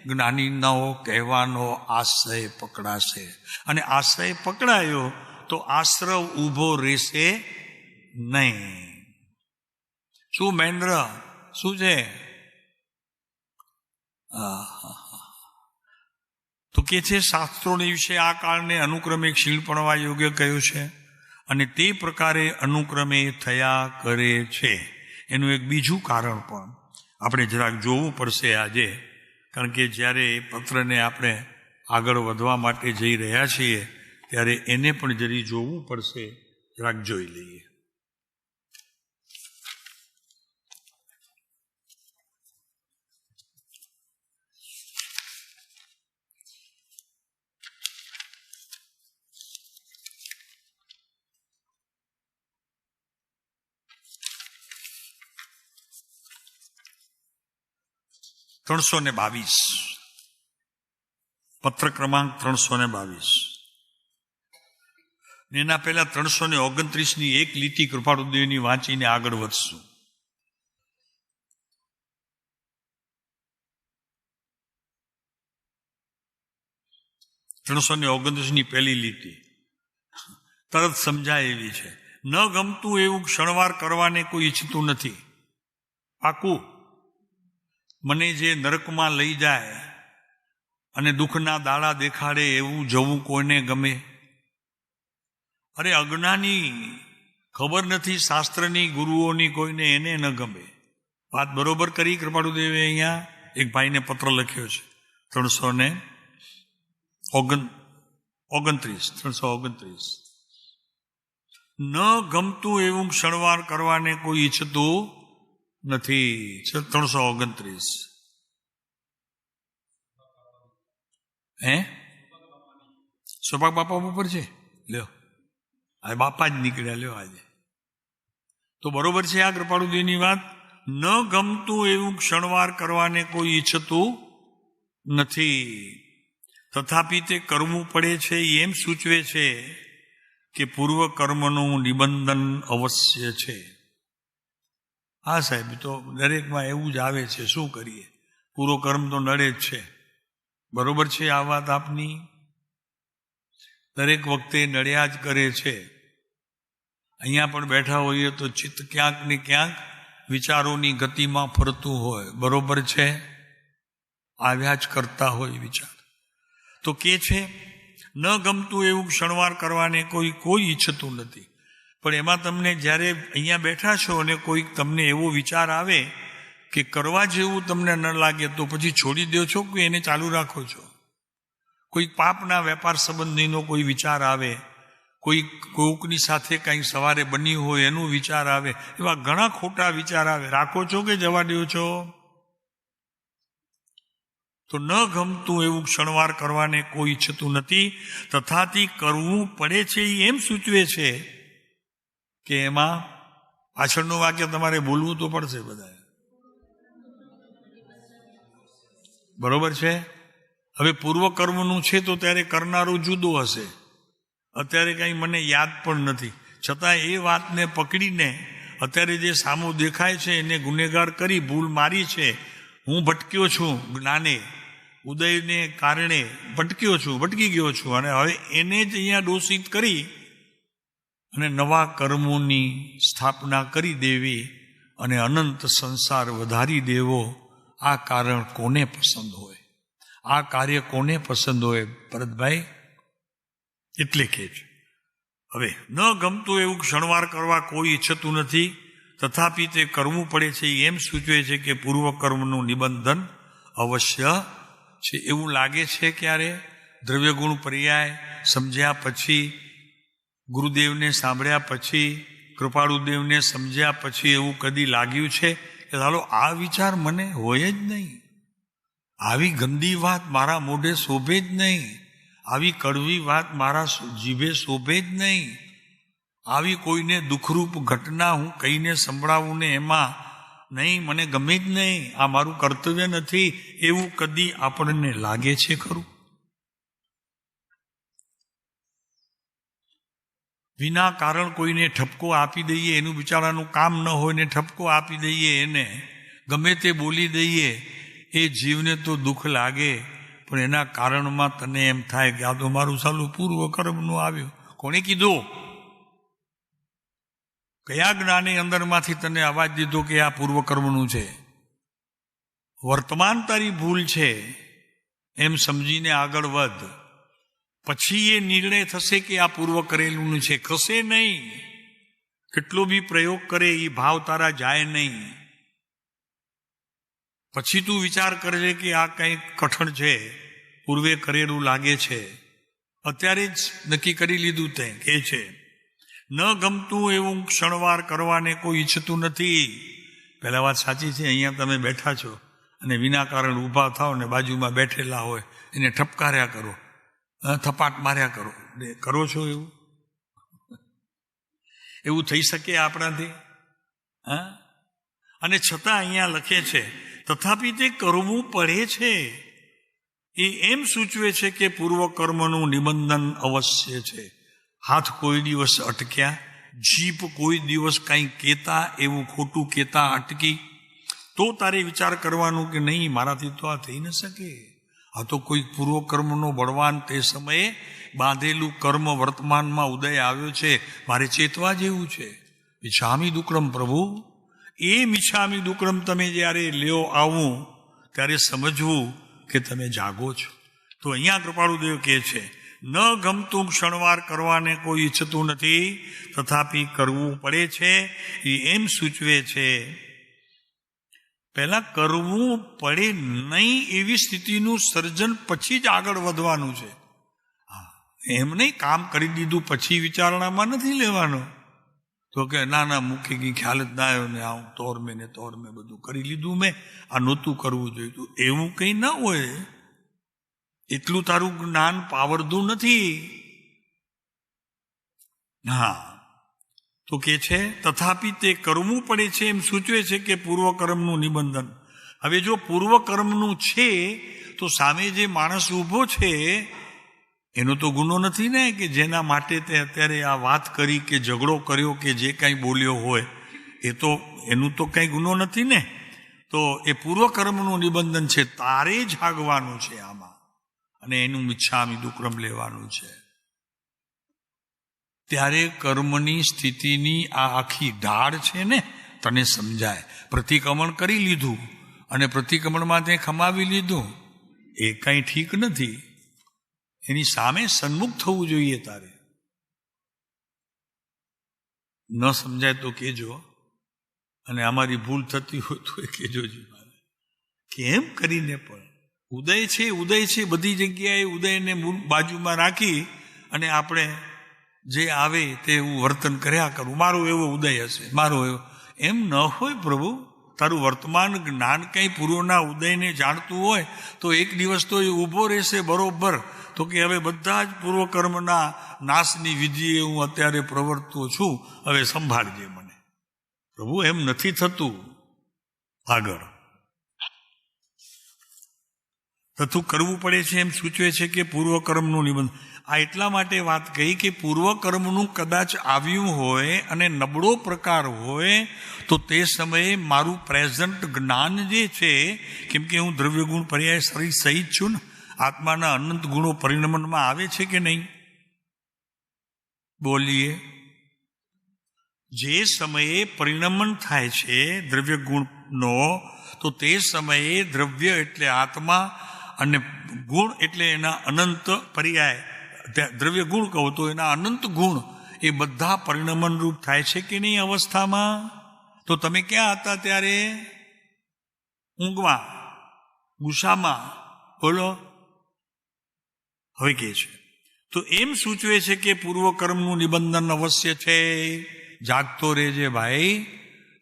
જ્ઞાનીનો કહેવાનો આશ્રય પકડાશે, અને આશ્રય પકડાયો તો આશ્રવ ઊભો રહેશે નહીં. શું મહેન્દ્ર, શું છે? તો કે છે શાસ્ત્રોની વિશે આ કાળને અનુક્રમે ક્ષીણ પડવા યોગ્ય કહ્યું છે, અને તે પ્રકારે અનુક્રમે થયા કરે છે. એનું એક બીજું કારણ પણ આપણે જરાક જોવું પડશે આજે, કારણ કે જ્યારે એ પત્રને આપણે આગળ વધવા માટે જઈ રહ્યા છીએ ત્યારે એને પણ જરી જોવું પડશે. જરાક જોઈ લઈએ. પત્ર ક્રમાંક 322. એના પહેલા 329ની એક લીટી કૃપાળુદેવની વાંચીને આગળ વધશું. ની પહેલી લીટી તરત સમજાય એવી છે. ન ગમતું એવું ક્ષણવાર કરવાને કોઈ ઈચ્છતું નથી. પાકું. મને જે નરકમાં લઈ જાય અને દુઃખના દાડા દેખાડે એવું જવું કોઈને ગમે? અરે અજ્ઞાની, ખબર નથી શાસ્ત્રની, ગુરુઓની, કોઈને એને ન ગમે. વાત બરોબર કરી કૃપાળુદેવે. અહીંયા એક ભાઈને પત્ર લખ્યો છે 329. ન ગમતું એવું ક્ષણવાર કરવાને કોઈ ઈચ્છતું નથી. 329. સોપાક બાપા ઉપર છે. લ્યો, આ બાપા જ નીકળ્યા. લ્યો આજે તો બરોબર છે આ કૃપાળુદેવની વાત. ન ગમતું એવું ક્ષણવાર કરવાને કોઈ ઈચ્છતું નથી, તથાપિ તે કરવું પડે છે એમ સૂચવે છે કે પૂર્વ કર્મનું નિબંધન અવશ્ય છે. હા સાહેબ, તો દરેકમાં એવું જ આવે છે. શું કરીએ? પૂરો કર્મ તો નડે જ છે. બરોબર છે આ વાત આપની. દરેક વખતે નડ્યા જ કરે છે. અહીંયા પણ બેઠા હોઈએ તો ચિત્ત ક્યાંક ને ક્યાંક વિચારોની ગતિમાં ફરતું હોય. બરોબર છે? આવ્યા જ કરતા હોય વિચાર. તો કે છે ન ગમતું એવું ક્ષણવાર કરવાને કોઈ ઈચ્છતું નથી. પણ એમાં તમને જ્યારે અહીંયા બેઠા છો અને કોઈ તમને એવો વિચાર આવે કે કરવા જેવું તમને ન લાગે, તો પછી છોડી દો છો કે એને ચાલુ રાખો છો? કોઈ પાપના વેપાર સંબંધીનો કોઈ વિચાર આવે, કોઈકની સાથે કંઈ સવારે બન્યું હોય એનું વિચાર આવે, એવા ઘણા ખોટા વિચાર આવે. રાખો છો કે જવા દો છો? તો ન ગમતું એવું ક્ષણવાર કરવાને કોઈ ઈચ્છતું નથી, તથાથી કરવું પડે છે એમ સૂચવે છે કે એમાં પાછળનું વાક્ય તમારે બોલવું તો પડશે બધા. બરોબર છે? હવે પૂર્વ કર્મનું છે તો ત્યારે કરનારું જુદો હશે. અત્યારે કંઈ મને યાદ પણ નથી, છતાં એ વાતને પકડીને અત્યારે જે સામો દેખાય છે એને ગુનેગાર કરી ભૂલ મારી છે. હું ભટક્યો છું, જ્ઞાને ઉદયને કારણે ભટકી ગયો છું, અને હવે એને જ અહીંયા દોષિત કરી અને નવા કર્મોની સ્થાપના કરી દેવી અને અનંત સંસાર વધારી દેવો. આ કારણ કોને પસંદ હોય? આ કાર્ય કોને પસંદ હોય ભરતભાઈ? એટલે કે છે હવે ન ગમતું એવું ક્ષણવાર કરવા કોઈ ઈચ્છતું નથી, તથાપિ તે કરવું પડે છે એમ સૂચવે છે કે પૂર્વ કર્મનું નિબંધન અવશ્ય છે. એવું લાગે છે ક્યારે દ્રવ્યગુણ પર્યાય સમજ્યા પછી, ગુરુદેવને સાંભળ્યા પછી, કૃપાળુદેવને સમજ્યા પછી એવું કદી લાગ્યું છે કે ચાલો આ વિચાર મને હોય જ નહીં, આવી ગંદી વાત મારા મોઢે શોભે જ નહીં, આવી કડવી વાત મારા જીભે શોભે જ નહીં, આવી કોઈને દુઃખરૂપ ઘટના હું કહીને સંભળાવું ને એમાં નહીં, મને ગમે જ નહીં, આ મારું કર્તવ્ય નથી, એવું કદી આપણને લાગે છે ખરું? વિના કારણ કોઈને ઠપકો આપી દઈએ, એનું બિચારાનું કામ ન હોય ને ઠપકો આપી દઈએ, એને ગમે તે બોલી દઈએ, એ જીવને તો દુઃખ લાગે, પણ એના કારણમાં તને એમ થાય કે આ તો મારું સાલું પૂર્વ કર્મનું આવ્યું. કોણે કીધું? કયા જ્ઞાને અંદરમાંથી તને અવાજ દીધો કે આ પૂર્વ કર્મનું છે? વર્તમાન તારી ભૂલ છે એમ સમજીને આગળ વધ. પછી એ નિર્ણય થશે કે આ પૂર્વ કરેલું છે. ખસે નહીં. કેટલો બી પ્રયોગ કરે એ ભાવ તારા જાય નહીં. પછી તું વિચાર કરજે કે આ કંઈક કઠણ છે, પૂર્વે કરેલું લાગે છે. અત્યારે જ નક્કી કરી લીધું તે કે છે ન ગમતું એવું ક્ષણવાર કરવાને કોઈ ઈચ્છતું નથી. પહેલા વાત સાચી છે. અહીંયા તમે બેઠા છો અને વિના કારણ ઊભા થાવ ને બાજુમાં બેઠેલા હોય એને ઠપકાર્યા કરો, થપાટ માર્યા કરો. કરો છો એવું? એવું થઈ શકે આપણાથી? હા. અને છતાં અહીંયા લખે છે તથાપી તે કરવું પડે છે. એ એમ સૂચવે છે કે પૂર્વ કર્મનું નિબંધન અવશ્ય છે. હાથ કોઈ દિવસ અટક્યા, જીભ કોઈ દિવસ કંઈ કહેતા, એવું ખોટું કહેતા અટકી, તો તારે વિચાર કરવાનું કે નહીં, મારાથી તો આ થઈ ન શકે. આ તો કોઈ પૂર્વ કર્મનો બળવાન તે સમયે બાંધેલું કર્મ વર્તમાનમાં ઉદય આવ્યો છે, મારે ચેતવા જેવું છે. મિચ્છામિ દુક્કડમ પ્રભુ. એ મિચ્છામિ દુક્કડમ તમે જ્યારે લ્યો આવું ત્યારે સમજવું કે તમે જાગો છો. તો અહીંયા કૃપાળુદેવ કહે છે ન ગમતું ક્ષણવાર કરવાને કોઈ ઈચ્છતું નથી, તથાપી કરવું પડે છે. એ એમ સૂચવે છે પહેલા કરવું પડે નહીં એવી સ્થિતિનું સર્જન પછી જ આગળ વધવાનું છે. એમ નહીં કામ કરી દીધું પછી વિચારણામાં નથી લેવાનો. તો કે ના મૂકી ગઈ, ખ્યાલ જ ના આવ્યો ને આવું તોર મેં બધું કરી લીધું, મેં આ નહોતું કરવું જોઈતું. એવું કંઈ ના હોય. એટલું તારું જ્ઞાન પાવરદું નથી. હા, તો કે છે તથાપી તે કરવું પડે છે એમ સૂચવે છે કે પૂર્વ કર્મનું નિબંધન. હવે જો પૂર્વ કર્મનું છે તો સામે જે માણસ ઊભો છે એનો તો ગુનો નથી ને, કે જેના માટે તે અત્યારે આ વાત કરી કે ઝઘડો કર્યો કે જે કાંઈ બોલ્યો હોય એ તો એનું તો કંઈ ગુનો નથી ને. તો એ પૂર્વ કર્મનું નિબંધન છે. તારે જાગવાનું છે આમાં અને એનું મિચ્છામિ દુક્કડમ લેવાનું છે. ત્યારે કર્મની સ્થિતિની આ આખી ઢાળ છે ને તને સમજાય. પ્રતિક્રમણ કરી લીધું અને પ્રતિક્રમણમાં તે ખમાવી લીધું, એ કંઈ ઠીક નથી. એની સામે સન્મુખ થવું જોઈએ તારે. ન સમજાય તો કહેજો, અને અમારી ભૂલ થતી હોય તો એ કહેજો જી મારે. કેમ કરીને પણ ઉદય છે બધી જગ્યાએ ઉદયને બાજુમાં રાખી અને આપણે જે આવે તેવું વર્તન કર્યા કરવું. મારો એવો ઉદય હશે, મારો એવો. એમ ન હોય પ્રભુ. તારું વર્તમાન જ્ઞાન કંઈ પૂર્વના ઉદયને જાણતું હોય તો એક દિવસ તો એ ઊભો રહેશે બરોબર. તો કે હવે બધા જ પૂર્વકર્મના નાશની વિધિએ હું અત્યારે પ્રવર્તતો છું, હવે સંભાળજે મને. પ્રભુ એમ નથી થતું. આગળ તથું કરવું પડે છે એમ સૂચવે છે કે પૂર્વકર્મનું નિબંધ. આ એટલા માટે વાત કહી કે પૂર્વકર્મનું કદાચ આવ્યું હોય અને નબળો પ્રકાર હોય તો તે સમયે મારું પ્રેઝન્ટ જ્ઞાન જે છે, કેમ કે હું દ્રવ્ય ગુણ પર્યાય શરીર સહિત છું ને, આત્માના અનંત ગુણો પરિણમનમાં આવે છે કે નહીં? બોલીએ. જે સમયે પરિણમન થાય છે દ્રવ્ય ગુણનો, તો તે સમયે દ્રવ્ય એટલે આત્મા અને ગુણ એટલે એના અનંત પર્યાય. દ્રવ્ય ગુણ કહો તો એના અનંત ગુણ એ બધા પરિણમન રૂપ થાય છે કે નહીં અવસ્થામાં? તો તમે ક્યાં હતા ત્યારે? ઊંઘમાં, ગુસ્સામાં. બોલો. હવે કે છે તો એમ સૂચવે છે કે પૂર્વકર્મનું નિબંધન અવશ્ય છે. જાગતો રહેજે ભાઈ,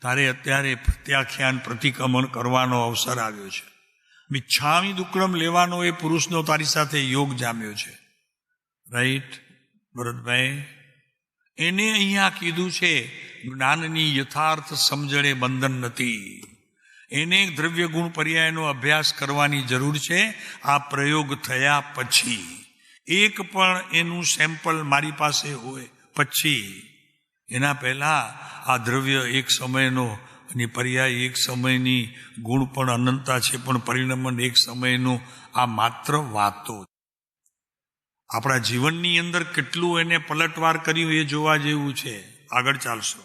તારે અત્યારે પ્રત્યાખ્યાન પ્રતિક્રમણ કરવાનો અવસર આવ્યો છે. મિચ્છામિ દુક્કડમ લેવાનો એ પુરુષનો તારી સાથે યોગ જામ્યો છે. રાઈટ ભરતભાઈ? એને અહીંયા કીધું છે જ્ઞાનની યથાર્થ સમજણે બંધન નથી. એને દ્રવ્ય ગુણ પર્યાયનો અભ્યાસ કરવાની જરૂર છે. આ પ્રયોગ થયા પછી એક પણ એનું સેમ્પલ મારી પાસે હોય પછી એના પહેલા આ દ્રવ્ય એક સમયનો અને પર્યાય એક સમયની, ગુણ પણ અનંતા છે પણ પરિણમન એક સમયનું. આ માત્ર વાતો. આપણા જીવનની અંદર કેટલું એને પલટવાર કર્યું એ જોવા જેવું છે. આગળ ચાલશો.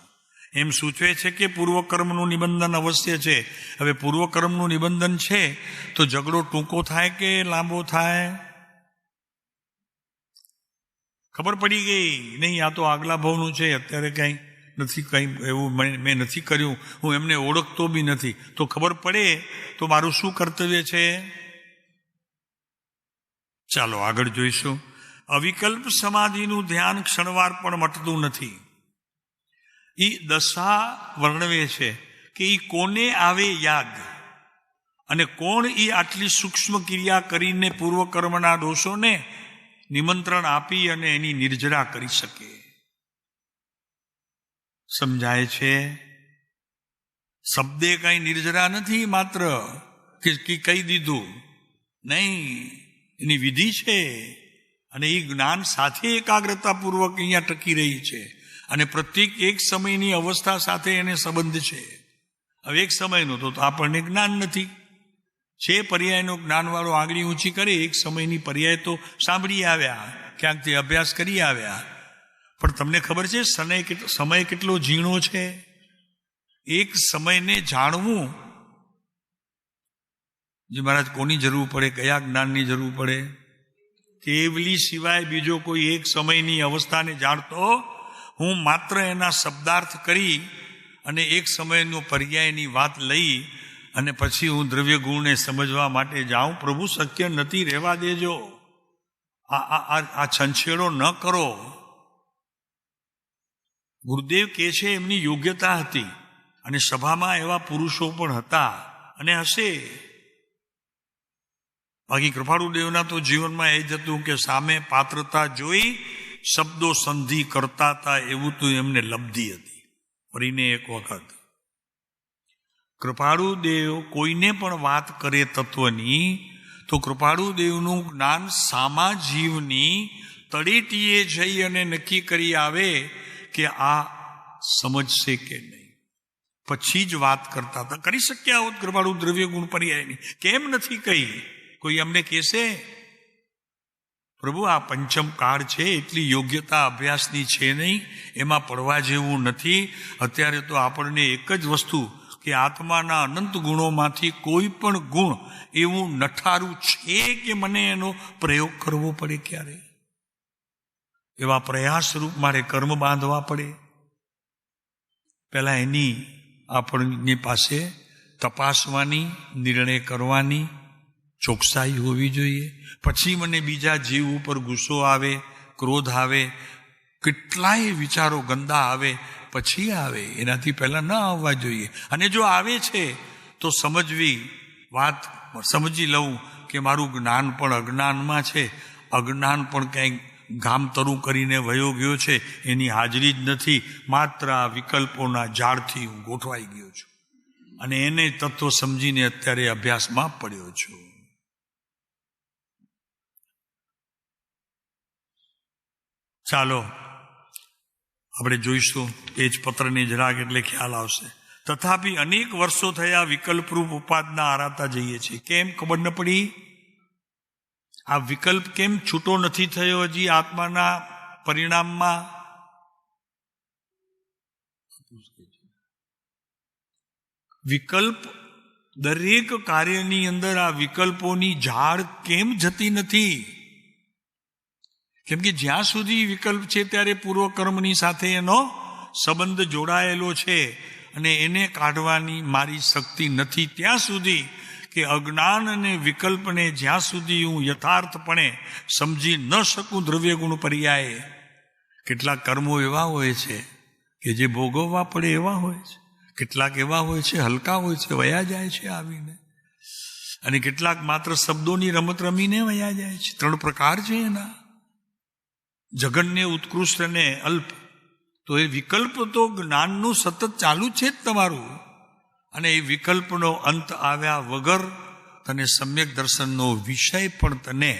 એમ સૂચવે છે કે પૂર્વકર્મનું નિબંધન અવશ્ય છે. હવે પૂર્વકર્મનું નિબંધન છે તો ઝઘડો ટૂંકો થાય કે લાંબો થાય? ખબર પડી ગઈ નહીં? આ તો આગલા ભાવનું છે, અત્યારે કંઈ નથી, કંઈ એવું મેં નથી કર્યું, હું એમને ઓળખતો બી નથી. તો ખબર પડે તો મારું શું કર્તવ્ય છે? ચાલો આગળ જોઈશું. અવિકલ્પ સમાધિનું ધ્યાન ક્ષણવાર પણ મટતું નથી. એ દશા વર્ણવે છે કે એ કોને આવે યાદ, અને કોણ એ આટલી સૂક્ષ્મ ક્રિયા કરીને પૂર્વકર્મના દોષોને નિમંત્રણ આપી અને એની નિર્જરા કરી શકે. સમજાય છે? શબ્દે કઈ નિર્જરા નથી માત્ર કે કહી દીધું નહીં, એની વિધિ છે. અને એ જ્ઞાન સાથે એકાગ્રતાપૂર્વક અહીંયા ટકી રહી છે. અને પ્રત્યેક એક સમયની અવસ્થા સાથે એને સંબંધ છે. હવે એક સમયનો તો આપણને જ્ઞાન નથી. છે પર્યાયનો જ્ઞાનવાળો આંગળી ઊંચી કરે. એક સમયની પર્યાય તો સાંભળી આવ્યા, ક્યાંકથી અભ્યાસ કરી આવ્યા. પણ તમને ખબર છે સમય કેટલો ઝીણો છે? એક સમયને જાણવું જે મહારાજ કોની જરૂર પડે, કયા જ્ઞાનની જરૂર પડે? કેવલી સિવાય બીજો કોઈ એક સમયની અવસ્થાને જાણતો હું માત્ર એના શબ્દાર્થ કરી અને એક સમયનો પર્યાયની વાત લઈ અને પછી હું દ્રવ્ય ગુણને સમજવા માટે જાઉં, પ્રભુ શક્ય નથી, રહેવા દેજો. આ છંછેડો ન કરો. ગુરુદેવ કહે છે એમની યોગ્યતા હતી અને સભામાં એવા પુરુષો પણ હતા અને હશે. બાકી કૃપાળુદેવના તો જીવનમાં એ જ હતું કે સામે પાત્રતા જોઈ શબ્દો સંધિ કરતા હતા, એવું તો એમને લબ્ધિ હતી. ફરીને એક વખત કૃપાળુદેવ કોઈને પણ વાત કરે તત્વની તો કૃપાળુદેવનું જ્ઞાન સામા જીવની તળેટીએ જઈ અને નક્કી કરી આવે કે આ સમજશે કે નહીં. પછી જ વાત કરતા હતા. કરી શક્યા હોત કૃપાળુ દ્રવ્ય ગુણ પર્યાયની, કેમ નથી કહી? કોઈ અમને કહેશે પ્રભુ આ પંચમ કાળ છે, એટલી યોગ્યતા અભ્યાસની છે નહીં, એમાં પડવા જેવું નથી. અત્યારે તો આપણને એક જ વસ્તુ કે આત્માના અનંત ગુણોમાંથી કોઈ પણ ગુણ એવું નઠારું છે કે મને એનો પ્રયોગ કરવો પડે ક્યારે? એવા પ્રયાસ રૂપ મારે કર્મ બાંધવા પડે. પહેલા એની આપણની પાસે તપાસવાની, નિર્ણય કરવાની ચોકસાઈ હોવી જોઈએ. પછી મને બીજા જીવ ઉપર ગુસ્સો આવે, ક્રોધ આવે, કેટલાય વિચારો ગંદા આવે, પછી આવે. એનાથી પહેલા ન આવવા જોઈએ. અને જો આવે છે તો સમજવી, વાત સમજી લઉં કે મારું જ્ઞાન પણ અજ્ઞાનમાં છે, અજ્ઞાન પણ કંઈક ગામતરું કરીને વયો ગયો છે, એની હાજરી જ નથી, માત્ર આ વિકલ્પોના ઝાડથી હું ગોઠવાઈ ગયો છું અને એને તત્વ સમજીને અત્યારે અભ્યાસમાં પડ્યો છું. ચાલો આપણે જોઈશું પેજ પત્રની જરાક એટલે ખ્યાલ આવશે. તથાપિ અનેક વર્ષો થયા વિકલ્પરૂપ ઉપાદના હારાતા જઈએ છીએ. કેમ ખબર ન પડી? આ વિકલ્પ કેમ છૂટો નથી થયો હજી આત્માના પરિણામમાં? વિકલ્પ દરેક કાર્યની અંદર આ વિકલ્પોની ઝાડ કેમ જતી નથી? કેમ કે જ્યાં સુધી વિકલ્પ છે ત્યારે પૂર્વકર્મની સાથે એનો સંબંધ જોડાયેલો છે અને એને કાઢવાની મારી શક્તિ નથી. ત્યાં સુધી કે અજ્ઞાન અને વિકલ્પને જ્યાં સુધી હું યથાર્થપણે સમજી ન શકું દ્રવ્ય ગુણ પર્યાય, કેટલાક કર્મો એવા હોય છે કે જે ભોગવવા પડે એવા હોય છે, કેટલાક એવા હોય છે હલકા હોય છે, વયા જાય છે આવીને, અને કેટલાક માત્ર શબ્દોની રમત રમીને વયા જાય છે. 3 પ્રકાર છે એના, જઘન્ય, ઉત્કૃષ્ટ અને અલ્પ. તો એ વિકલ્પ તો જ્ઞાનનું સતત ચાલુ છે જ તમારું, અને એ વિકલ્પનો અંત આવ્યા વગર તને સમ્યક દર્શનનો વિષય પણ તને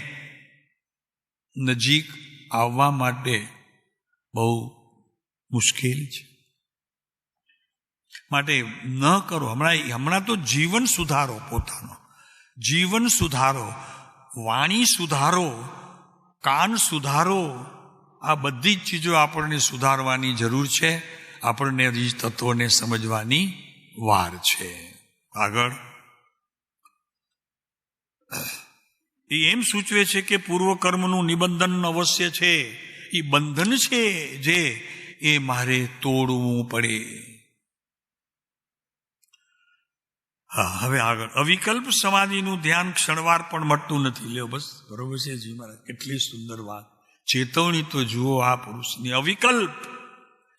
નજીક આવવા માટે બહુ મુશ્કેલ છે. માટે ન કરો. હમણાં તો જીવન સુધારો, પોતાનો જીવન સુધારો, વાણી સુધારો, કાન સુધારો. આ બધી જ ચીજો આપણને સુધારવાની જરૂર છે. આપણને રીજ તત્વોને સમજવાની વાર છે. આગળ એ એમ સૂચવે છે કે પૂર્વકર્મનું નિબંધન અવશ્ય છે. એ બંધન છે જે એ મારે તોડવું પડે. હા, હવે આગળ અવિકલ્પ સમાધિનું ધ્યાન ક્ષણવાર પણ મટતું નથી. લ્યો બસ બરોબર છે જી મહારાજ, કેટલી સુંદર વાત. ચેતવણી તો જુઓ આ પુરુષની. અવિકલ્પ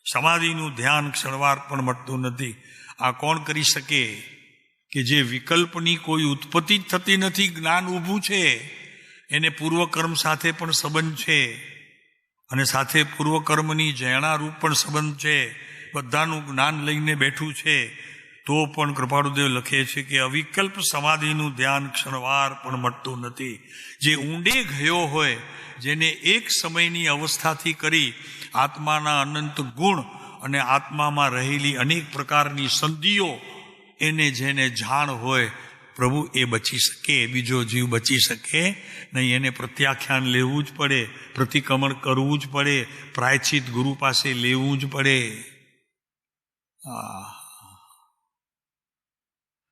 સમાધિનું ધ્યાન ક્ષણવાર પણ મટતું નથી. આ કોણ કરી શકે? કે જે વિકલ્પની કોઈ ઉત્પત્તિ જ થતી નથી, જ્ઞાન ઊભું છે, એને પૂર્વકર્મ સાથે પણ સંબંધ છે, અને સાથે પૂર્વકર્મની જયણારૂપ પણ સંબંધ છે. બધાનું જ્ઞાન લઈને બેઠું છે. તો પણ કૃપાળુદેવ લખે છે કે અવિકલ્પ સમાધિનું ધ્યાન ક્ષણવાર પણ મટતું નથી. જે ઊંડે ગયો હોય, જેને એક સમયની અવસ્થાથી કરી આત્માના અનંત ગુણ અને આત્મામાં રહેલી અનેક પ્રકારની સંધિઓ એને જેને જાણ હોય, પ્રભુ એ બચી શકે, બીજો જીવ બચી શકે નહીં. એને પ્રત્યાખ્યાન લેવું જ પડે, પ્રતિક્રમણ કરવું જ પડે, પ્રાયશ્ચિત ગુરુ પાસે લેવું જ પડે.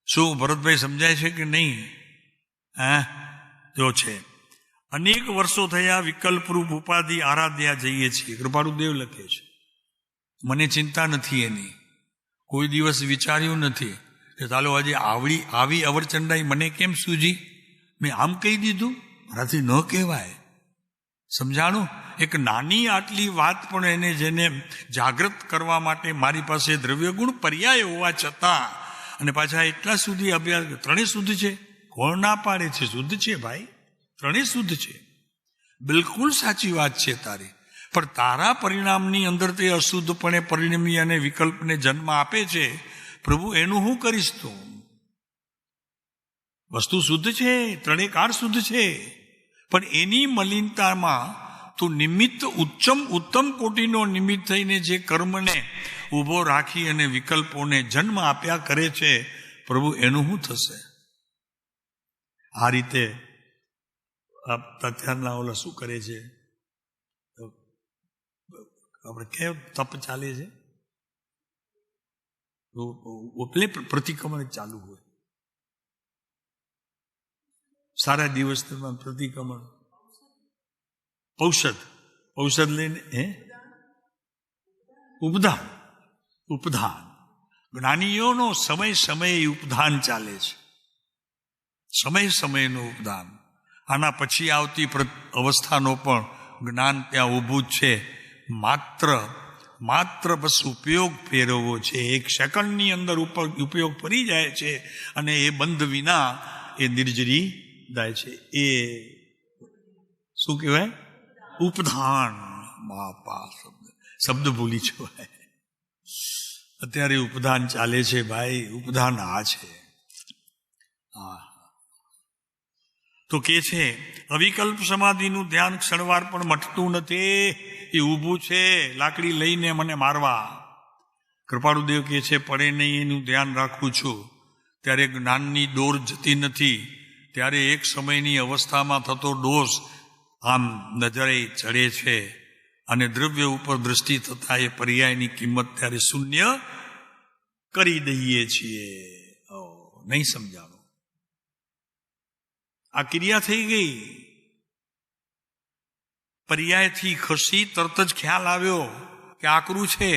શું ભરતભાઈ સમજાય છે કે નહીં? જો છે અનેક વર્ષો થયા વિકલ્પરૂપ ઉપાધિ આરાધ્યા જઈએ છીએ. કૃપાળુદેવ લખે છે મને ચિંતા નથી એની. કોઈ દિવસ વિચાર્યું નથી કે ચાલો આજે આવી અવરચંડાઈ મને કેમ સૂજી, મેં આમ કહી દીધું, મારાથી ન કહેવાય. સમજાણું? એક નાની આટલી વાત પણ એને જેને જાગૃત કરવા માટે મારી પાસે દ્રવ્ય ગુણ પર્યાય હોવા છતાં, અને પાછા એટલા સુધી અભ્યાસ, ત્રણેય શુદ્ધ છે. કોણ ના પાડે છે? શુદ્ધ છે ભાઈ, ત્રણેય શુદ્ધ છે. બિલકુલ સાચી વાત છે તારી. પણ તારા પરિણામની અંદર તે અશુદ્ધપણે પરિણમી અને વિકલ્પને જન્મ આપે છે. પ્રભુ એનું હું કરીશ? તું વસ્તુ શુદ્ધ છે, ત્રણેય કાર શુદ્ધ છે, પણ એની મલિનતામાં તું નિમિત્ત ઉત્તમ કોટીનો નિમિત્ત થઈને જે કર્મને ઊભો રાખી અને વિકલ્પોને જન્મ આપ્યા કરે છે, પ્રભુ એનું શું થશે? આ રીતે અત્યારના ઓલા શું કરે છે, આપણે કેમ તપ ચાલે છે, એટલે પ્રતિક્રમણ ચાલુ હોય. સારા દિવસ દરમિયાન પ્રતિક્રમણ, ઔષધ લઈને ઉપધાન. જ્ઞાનીઓનો સમય ઉપધાન ચાલે છે. સમય સમયનું ઉપધાન. આના પછી આવતી અવસ્થાનો પણ જ્ઞાન ત્યાં ઊભું જ છે. માત્ર બસ ઉપયોગ ફેરવવો છે. એક સેકન્ડની અંદર ઉપયોગ ફરી જાય છે અને એ બંધ વિના એ નિર્જરી જાય છે. એ શું કહેવાય? ઉપધાન. બાપા શબ્દ ભૂલી જવાય. અત્યારે ઉપધાન ચાલે છે ભાઈ. ઉપધાન આ છે. તો કે છે અવિકલ્પ સમાધિનું ધ્યાન ક્ષણવાર પણ મટતું નથી. એ ઊભું છે લાકડી લઈને મને મારવા. કૃપાળુદેવ કહે છે પડે નહીં એનું ધ્યાન રાખું છું. ત્યારે જ્ઞાનની દોર જતી નથી. ત્યારે એક સમયની અવસ્થામાં થતો દોષ આમ નજરે ચડે છે અને દ્રવ્ય ઉપર દ્રષ્ટિ થતા એ પર્યાયની કિંમત ત્યારે શૂન્ય કરી દઈએ છીએ. નહીં સમજાણું? આ ક્રિયા થઈ ગઈ. પર્યાયથી ખસી તરત જ ખ્યાલ આવ્યો કે આકરું છે.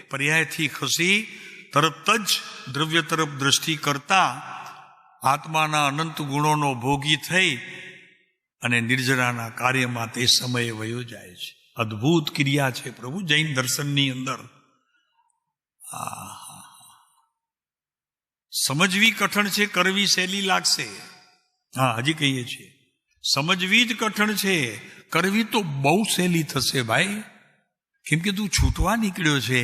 પર્યાયથી ખસી તરત જ દ્રવ્ય તરફ દ્રષ્ટિ કરતા આત્માના અનંત ગુણોનો ભોગી થઈ અને નિર્જરાના કાર્યમાં તે સમયે વયો જાય છે. અદ્ભુત ક્રિયા છે પ્રભુ જૈન દર્શનની અંદર. સમજવી કઠણ છે, કરવી સહેલી લાગશે. હજી કહીએ છીએ સમજવી જ કઠણ છે, કરવી તો બહુ સહેલી થશે ભાઈ. કેમ કે તું છૂટવા નીકળ્યો છે.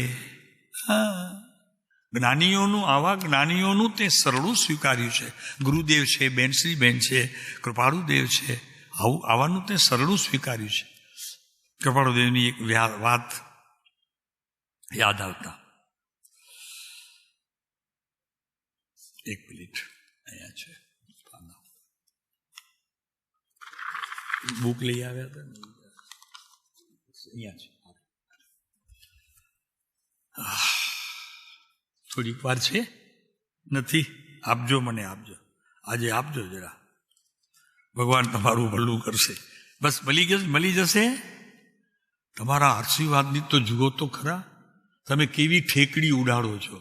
આવા જ્ઞાનીઓનું તે સરળું સ્વીકાર્યું છે. ગુરુદેવ છે, બેનશ્રીબેન છે, કૃપાળુદેવ છે, આવાનું તે સરળું સ્વીકાર્યું છે. કૃપાળુદેવની એક વાત યાદ આવતા. એક મિનિટ, અહીંયા છે, બુક લઈ આવ્યા હતા ને, અહીંયા છે. થોડીક વાર છે, નથી? આપજો, મને આપજો, આજે આપજો જરા. ભગવાન તમારું ભલું કરશે. બસ મળી જશે. તમારા આશીર્વાદની તો જુઓ તો ખરા, તમે કેવી ઠેકડી ઉડાડો છો.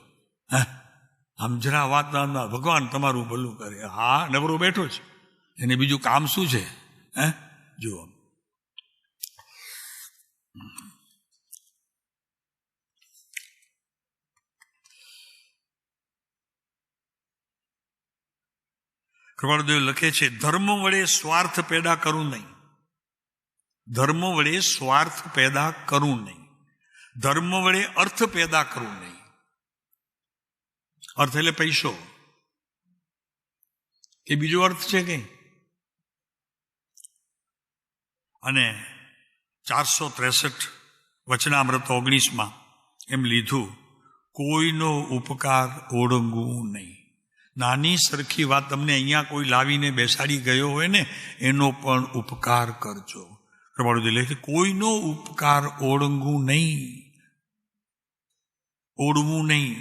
આમ જરા વાત ના, ભગવાન તમારું ભલું કરે. હા, નવરો બેઠો છે, એને બીજું કામ શું છે? જુઓ, કૃપાળુદેવ લખે છે, ધર્મ વડે સ્વાર્થ પેદા કરવું નહીં. ધર્મ વડે સ્વાર્થ પેદા કરવું નહીં. ધર્મ વડે અર્થ પેદા કરવું નહીં. અર્થ એટલે પૈસો કે બીજો અર્થ છે કઈ? અને 463 વચનામૃત 19 એમ લીધું, કોઈનો ઉપકાર ઓળંગવું નહીં. નાની સરખી વાત તમને અહીંયા કોઈ લાવીને બેસાડી ગયો હોય ને, એનો પણ ઉપકાર કરજો. પ્રમાણું લે, કોઈનો ઉપકાર ઓળંગવું નહીં, ઓળવું નહીં.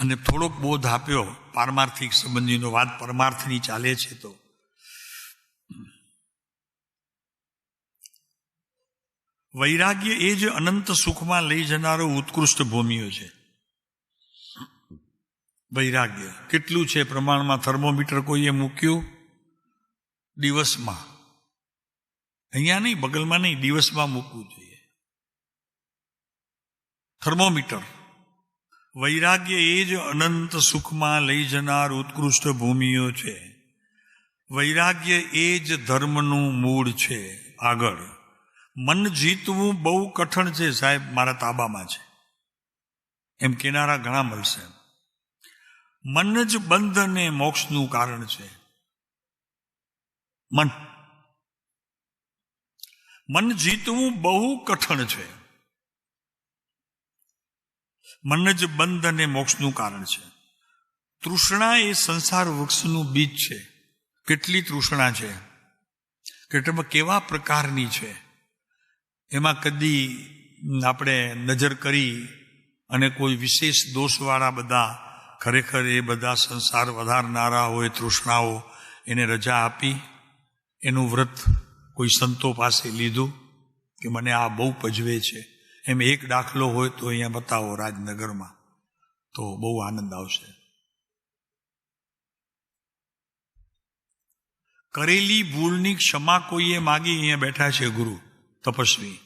અને થોડોક બોધ આપ્યો પારમાર્થિક સંબંધીનો. વાત પરમાર્થની ચાલે છે તો વૈરાગ્ય એ જ અનંત સુખમાં લઈ જનારો ઉત્કૃષ્ટ ભૂમિઓ છે. વૈરાગ્ય કેટલું છે પ્રમાણમાં? થર્મોમીટર કોઈએ મૂક્યું દિવસમાં, અહીંયા નહીં, બગલમાં નહીં, દિવસમાં મૂકવું જોઈએ થર્મોમીટર. વૈરાગ્ય એ જ અનંત સુખમાં લઈ જનાર ઉત્કૃષ્ટ ભૂમિઓ છે. વૈરાગ્ય એ જ ધર્મનું મૂળ છે. આગળ, મન જીતવું બહુ કઠણ છે સાહેબ, મારા તાબામાં છે એમ કેનારા ઘણા મળશે. મન જ બંધ અને મોક્ષનું કારણ છે. મન જીતવું બહુ કઠણ છે. મન જ બંધ અને મોક્ષનું કારણ છે. તૃષ્ણા એ સંસાર વૃક્ષનું બીજ છે. કેટલી તૃષ્ણા છે, કેટલામાં કેવા પ્રકારની છે, એમાં કદી આપણે નજર કરી અને કોઈ વિશેષ દોષવાળા બધા, ખરેખર એ બધા સંસાર વધારનારા હોય તૃષ્ણાઓ, એને રજા આપી, એનું વ્રત કોઈ સંતો પાસે લીધું કે મને આ બહુ પજવે છે, એમ એક દાખલો હોય તો અહીંયા બતાવો રાજનગરમાં, તો બહુ આનંદ આવશે. કરેલી ભૂલની ક્ષમા કોઈએ માગી, અહીંયા બેઠા છે ગુરુ તપસ્વી,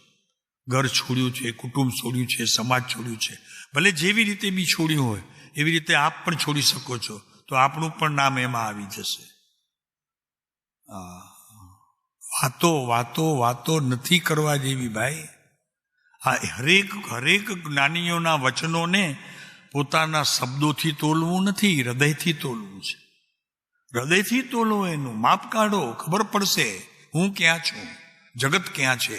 ઘર છોડ્યું છે, કુટુંબ છોડ્યું છે, સમાજ છોડ્યું છે, ભલે જેવી રીતે બી છોડ્યું હોય એવી રીતે આપ પણ છોડી શકો છો, તો આપણું પણ નામ એમાં આવી જશે. વાતો વાતો વાતો નથી કરવા જેવી ભાઈ. આ હરેક જ્ઞાનીઓના વચનોને પોતાના શબ્દોથી તોલવું નથી, હૃદયથી તોલવું છે. હૃદયથી તોલો, એનું માપ કાઢો, ખબર પડશે હું ક્યાં છું, જગત ક્યાં છે,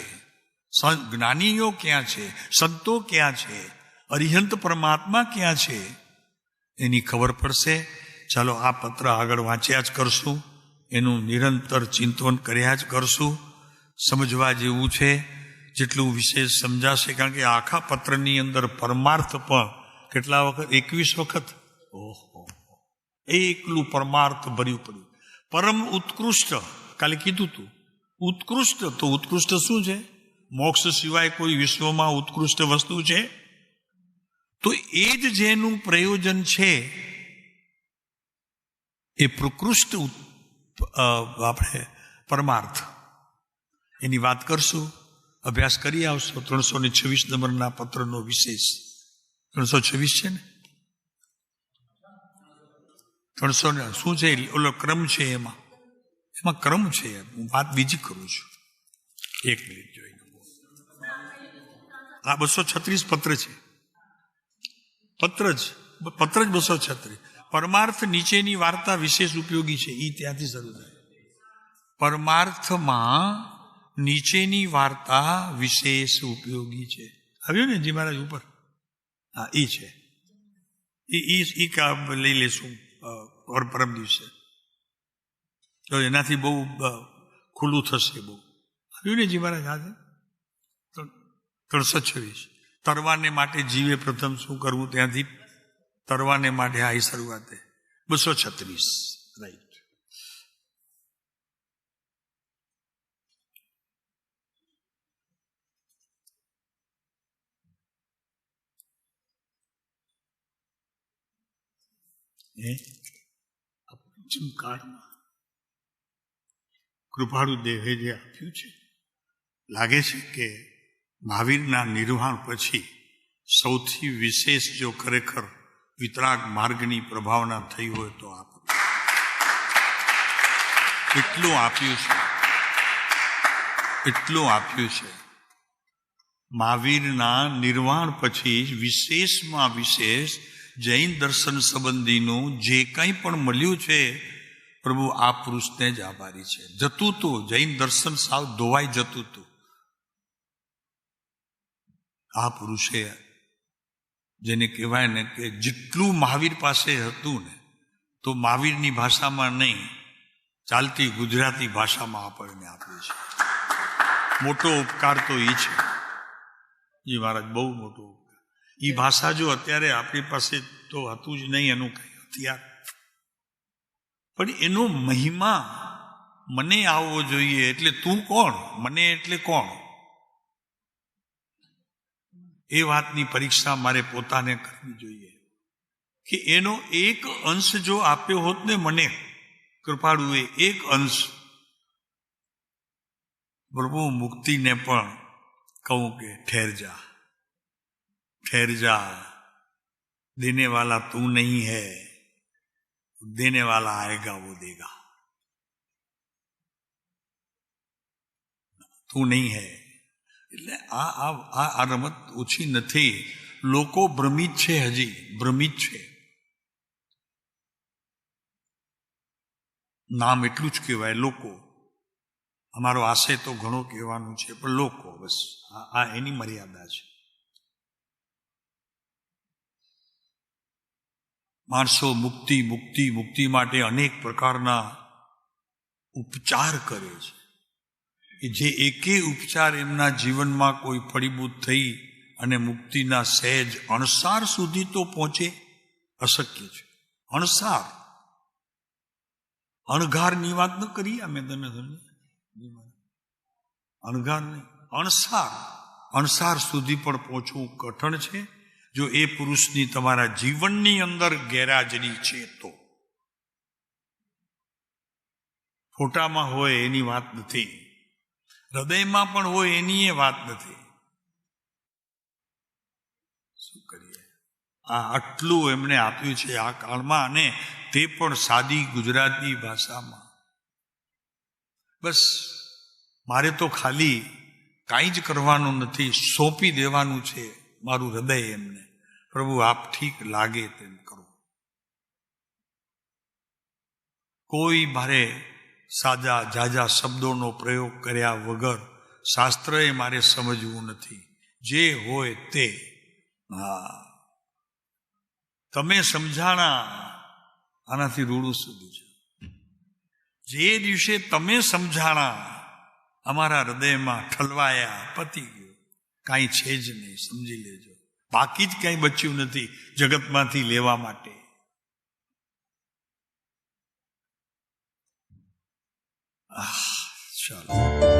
જ્ઞાનીઓ ક્યાં છે, સંતો ક્યાં છે, અરિહંત પરમાત્મા ક્યાં છે, એની ખબર પડશે. ચાલો આ પત્ર આગળ વાંચ્યા જ કરશું, એનું નિરંતર ચિંતન કર્યા જ કરશું. સમજવા જેવું છે, જેટલું વિશેષ સમજાશે, કારણ કે આખા પત્રની અંદર પરમાર્થ પણ કેટલા વખત, 21 વખત, ઓહો, એકલું પરમાર્થ ભર્યું પડ્યું. પરમ ઉત્કૃષ્ટ, કાલે કીધું તું ઉત્કૃષ્ટ, તો ઉત્કૃષ્ટ શું છે? મોક્ષ સિવાય કોઈ વિશ્વમાં ઉત્કૃષ્ટ વસ્તુ છે? તો એ જ જેનું પ્રયોજન છે એ પ્રકૃષ્ટ આપણે પરમાર્થ, એની વાત કરશું, અભ્યાસ કરી આવશો. 326 નંબરના પત્રનો વિશેષ 326 છે ને, 300 શું છે, ઓલો ક્રમ છે, એમાં ક્રમ છે. હું વાત બીજી કરું છું, એક મિનિટ જોઈને. આ 236 પત્ર છે, પત્ર જ 236. પરમાર્થ નીચેની વાર્તા વિશેષ ઉપયોગી છે, એ ત્યાંથી શરૂ થાય. પરમાર્થમાં નીચેની વાર્તા વિશેષ ઉપયોગી છે. આવ્યું ને જી મહારાજ ઉપર? હા, એ છે. ઈ કામ લઈ લેશું પરમ દિવસે, તો એનાથી બહુ ખુલ્લું થશે. બહુ આવ્યું ને જી મહારાજ? આજે 326 તરવાને માટે જીવે પ્રથમ શું કરવું, ત્યાંથી તરવાને માટે આ શરૂઆતે 236. રાઈટ. કાળમાં કૃપાળુ દેવે જે આપ્યું છે, લાગે છે કે મહાવીરના નિર્વાણ પછી સૌથી વિશેષ જો ખરેખર વિતરાગ માર્ગની પ્રભાવના થઈ હોય તો એટલું આપ્યું છે, એટલું આપ્યું છે. મહાવીરના નિર્વાણ પછી વિશેષમાં વિશેષ જૈન દર્શન સંબંધીનું જે કંઈ પણ મળ્યું છે, પ્રભુ આ પુરુષને જ આભારી છે. જતું હતું જૈન દર્શન, સાવ ધોવાઈ જતું હતું. આ પુરુષે, જેને કહેવાય ને કે જેટલું મહાવીર પાસે હતું ને, તો મહાવીરની ભાષામાં નહીં, ચાલતી ગુજરાતી ભાષામાં આપણને આપ્યું છે. મોટો ઉપકાર તો એ છે જી મહારાજ, બહુ મોટો ઉપકાર. એ ભાષા જો અત્યારે આપણી પાસે તો હતું જ નહીં એનું કંઈ હથિયાર, પણ એનો મહિમા મને આવવો જોઈએ. એટલે તું કોણ, મને એટલે કોણ, એ વાતની પરીક્ષા મારે પોતાને કરવી જોઈએ કે એનો એક અંશ જો આપ્યો હોત ને મને કૃપાળુએ, એક અંશ, પ્રભુ મુક્તિને પણ કહું કે ઠહેર જા, ઠહેર જા, देने वाला तू नहीं है, देने वाला आएगा वो देगा, તું નહીં હે. એટલે આ રમત ઓછી નથી. લોકો ભ્રમિત છે, હજી ભ્રમિત છે. નામ એટલું જ કહેવાય લોકો. અમારો આશય તો ઘણો કહેવાનું છે, પણ લોકો, બસ આ એની મર્યાદા છે. માણસો મુક્તિ મુક્તિ મુક્તિ માટે અનેક પ્રકારના ઉપચાર કરે છે, જે એકે ઉપચાર એમના જીવનમાં કોઈ ફળીભૂત થઈ અને મુક્તિના સહેજ અણસાર સુધી તો પહોંચે, અશક્ય છે. અણસાર, અણઘારની વાત ન કરી અમે, તમે સમજો, અણઘાર નહીં, અણસાર, અણસાર સુધી પણ પહોંચવું કઠણ છે. જો એ પુરુષની તમારા જીવનની અંદર ગેરહાજરી છે તો. ફોટામાં હોય એની વાત નથી, હૃદયમાં પણ હોય એની એ વાત નથી. શું કરીએ? આ આટલું એમણે આપ્યું છે આ કાળમાં, અને તે પણ સાદી ગુજરાતી ભાષામાં. બસ મારે તો ખાલી કાંઈ જ કરવાનું નથી, સોંપી દેવાનું છે મારું હૃદય એમને. પ્રભુ આપ ઠીક લાગે તેમ કરો. કોઈ મારે સાજા જાજા શબ્દોનો પ્રયોગ કર્યા વગર શાસ્ત્રએ મારે સમજવું નથી. જે હોય તે. હા, તમે સમજાણા, આનાથી રૂડું સુધી છે. જે દિવસે તમે સમજાણા, અમારા હૃદયમાં ઠલવાયા, પતી ગયું, કાંઈ છે જ નહીં, સમજી લેજો. બાકી જ કાંઈ બચ્યું નથી જગતમાંથી લેવા માટે. ચાલો.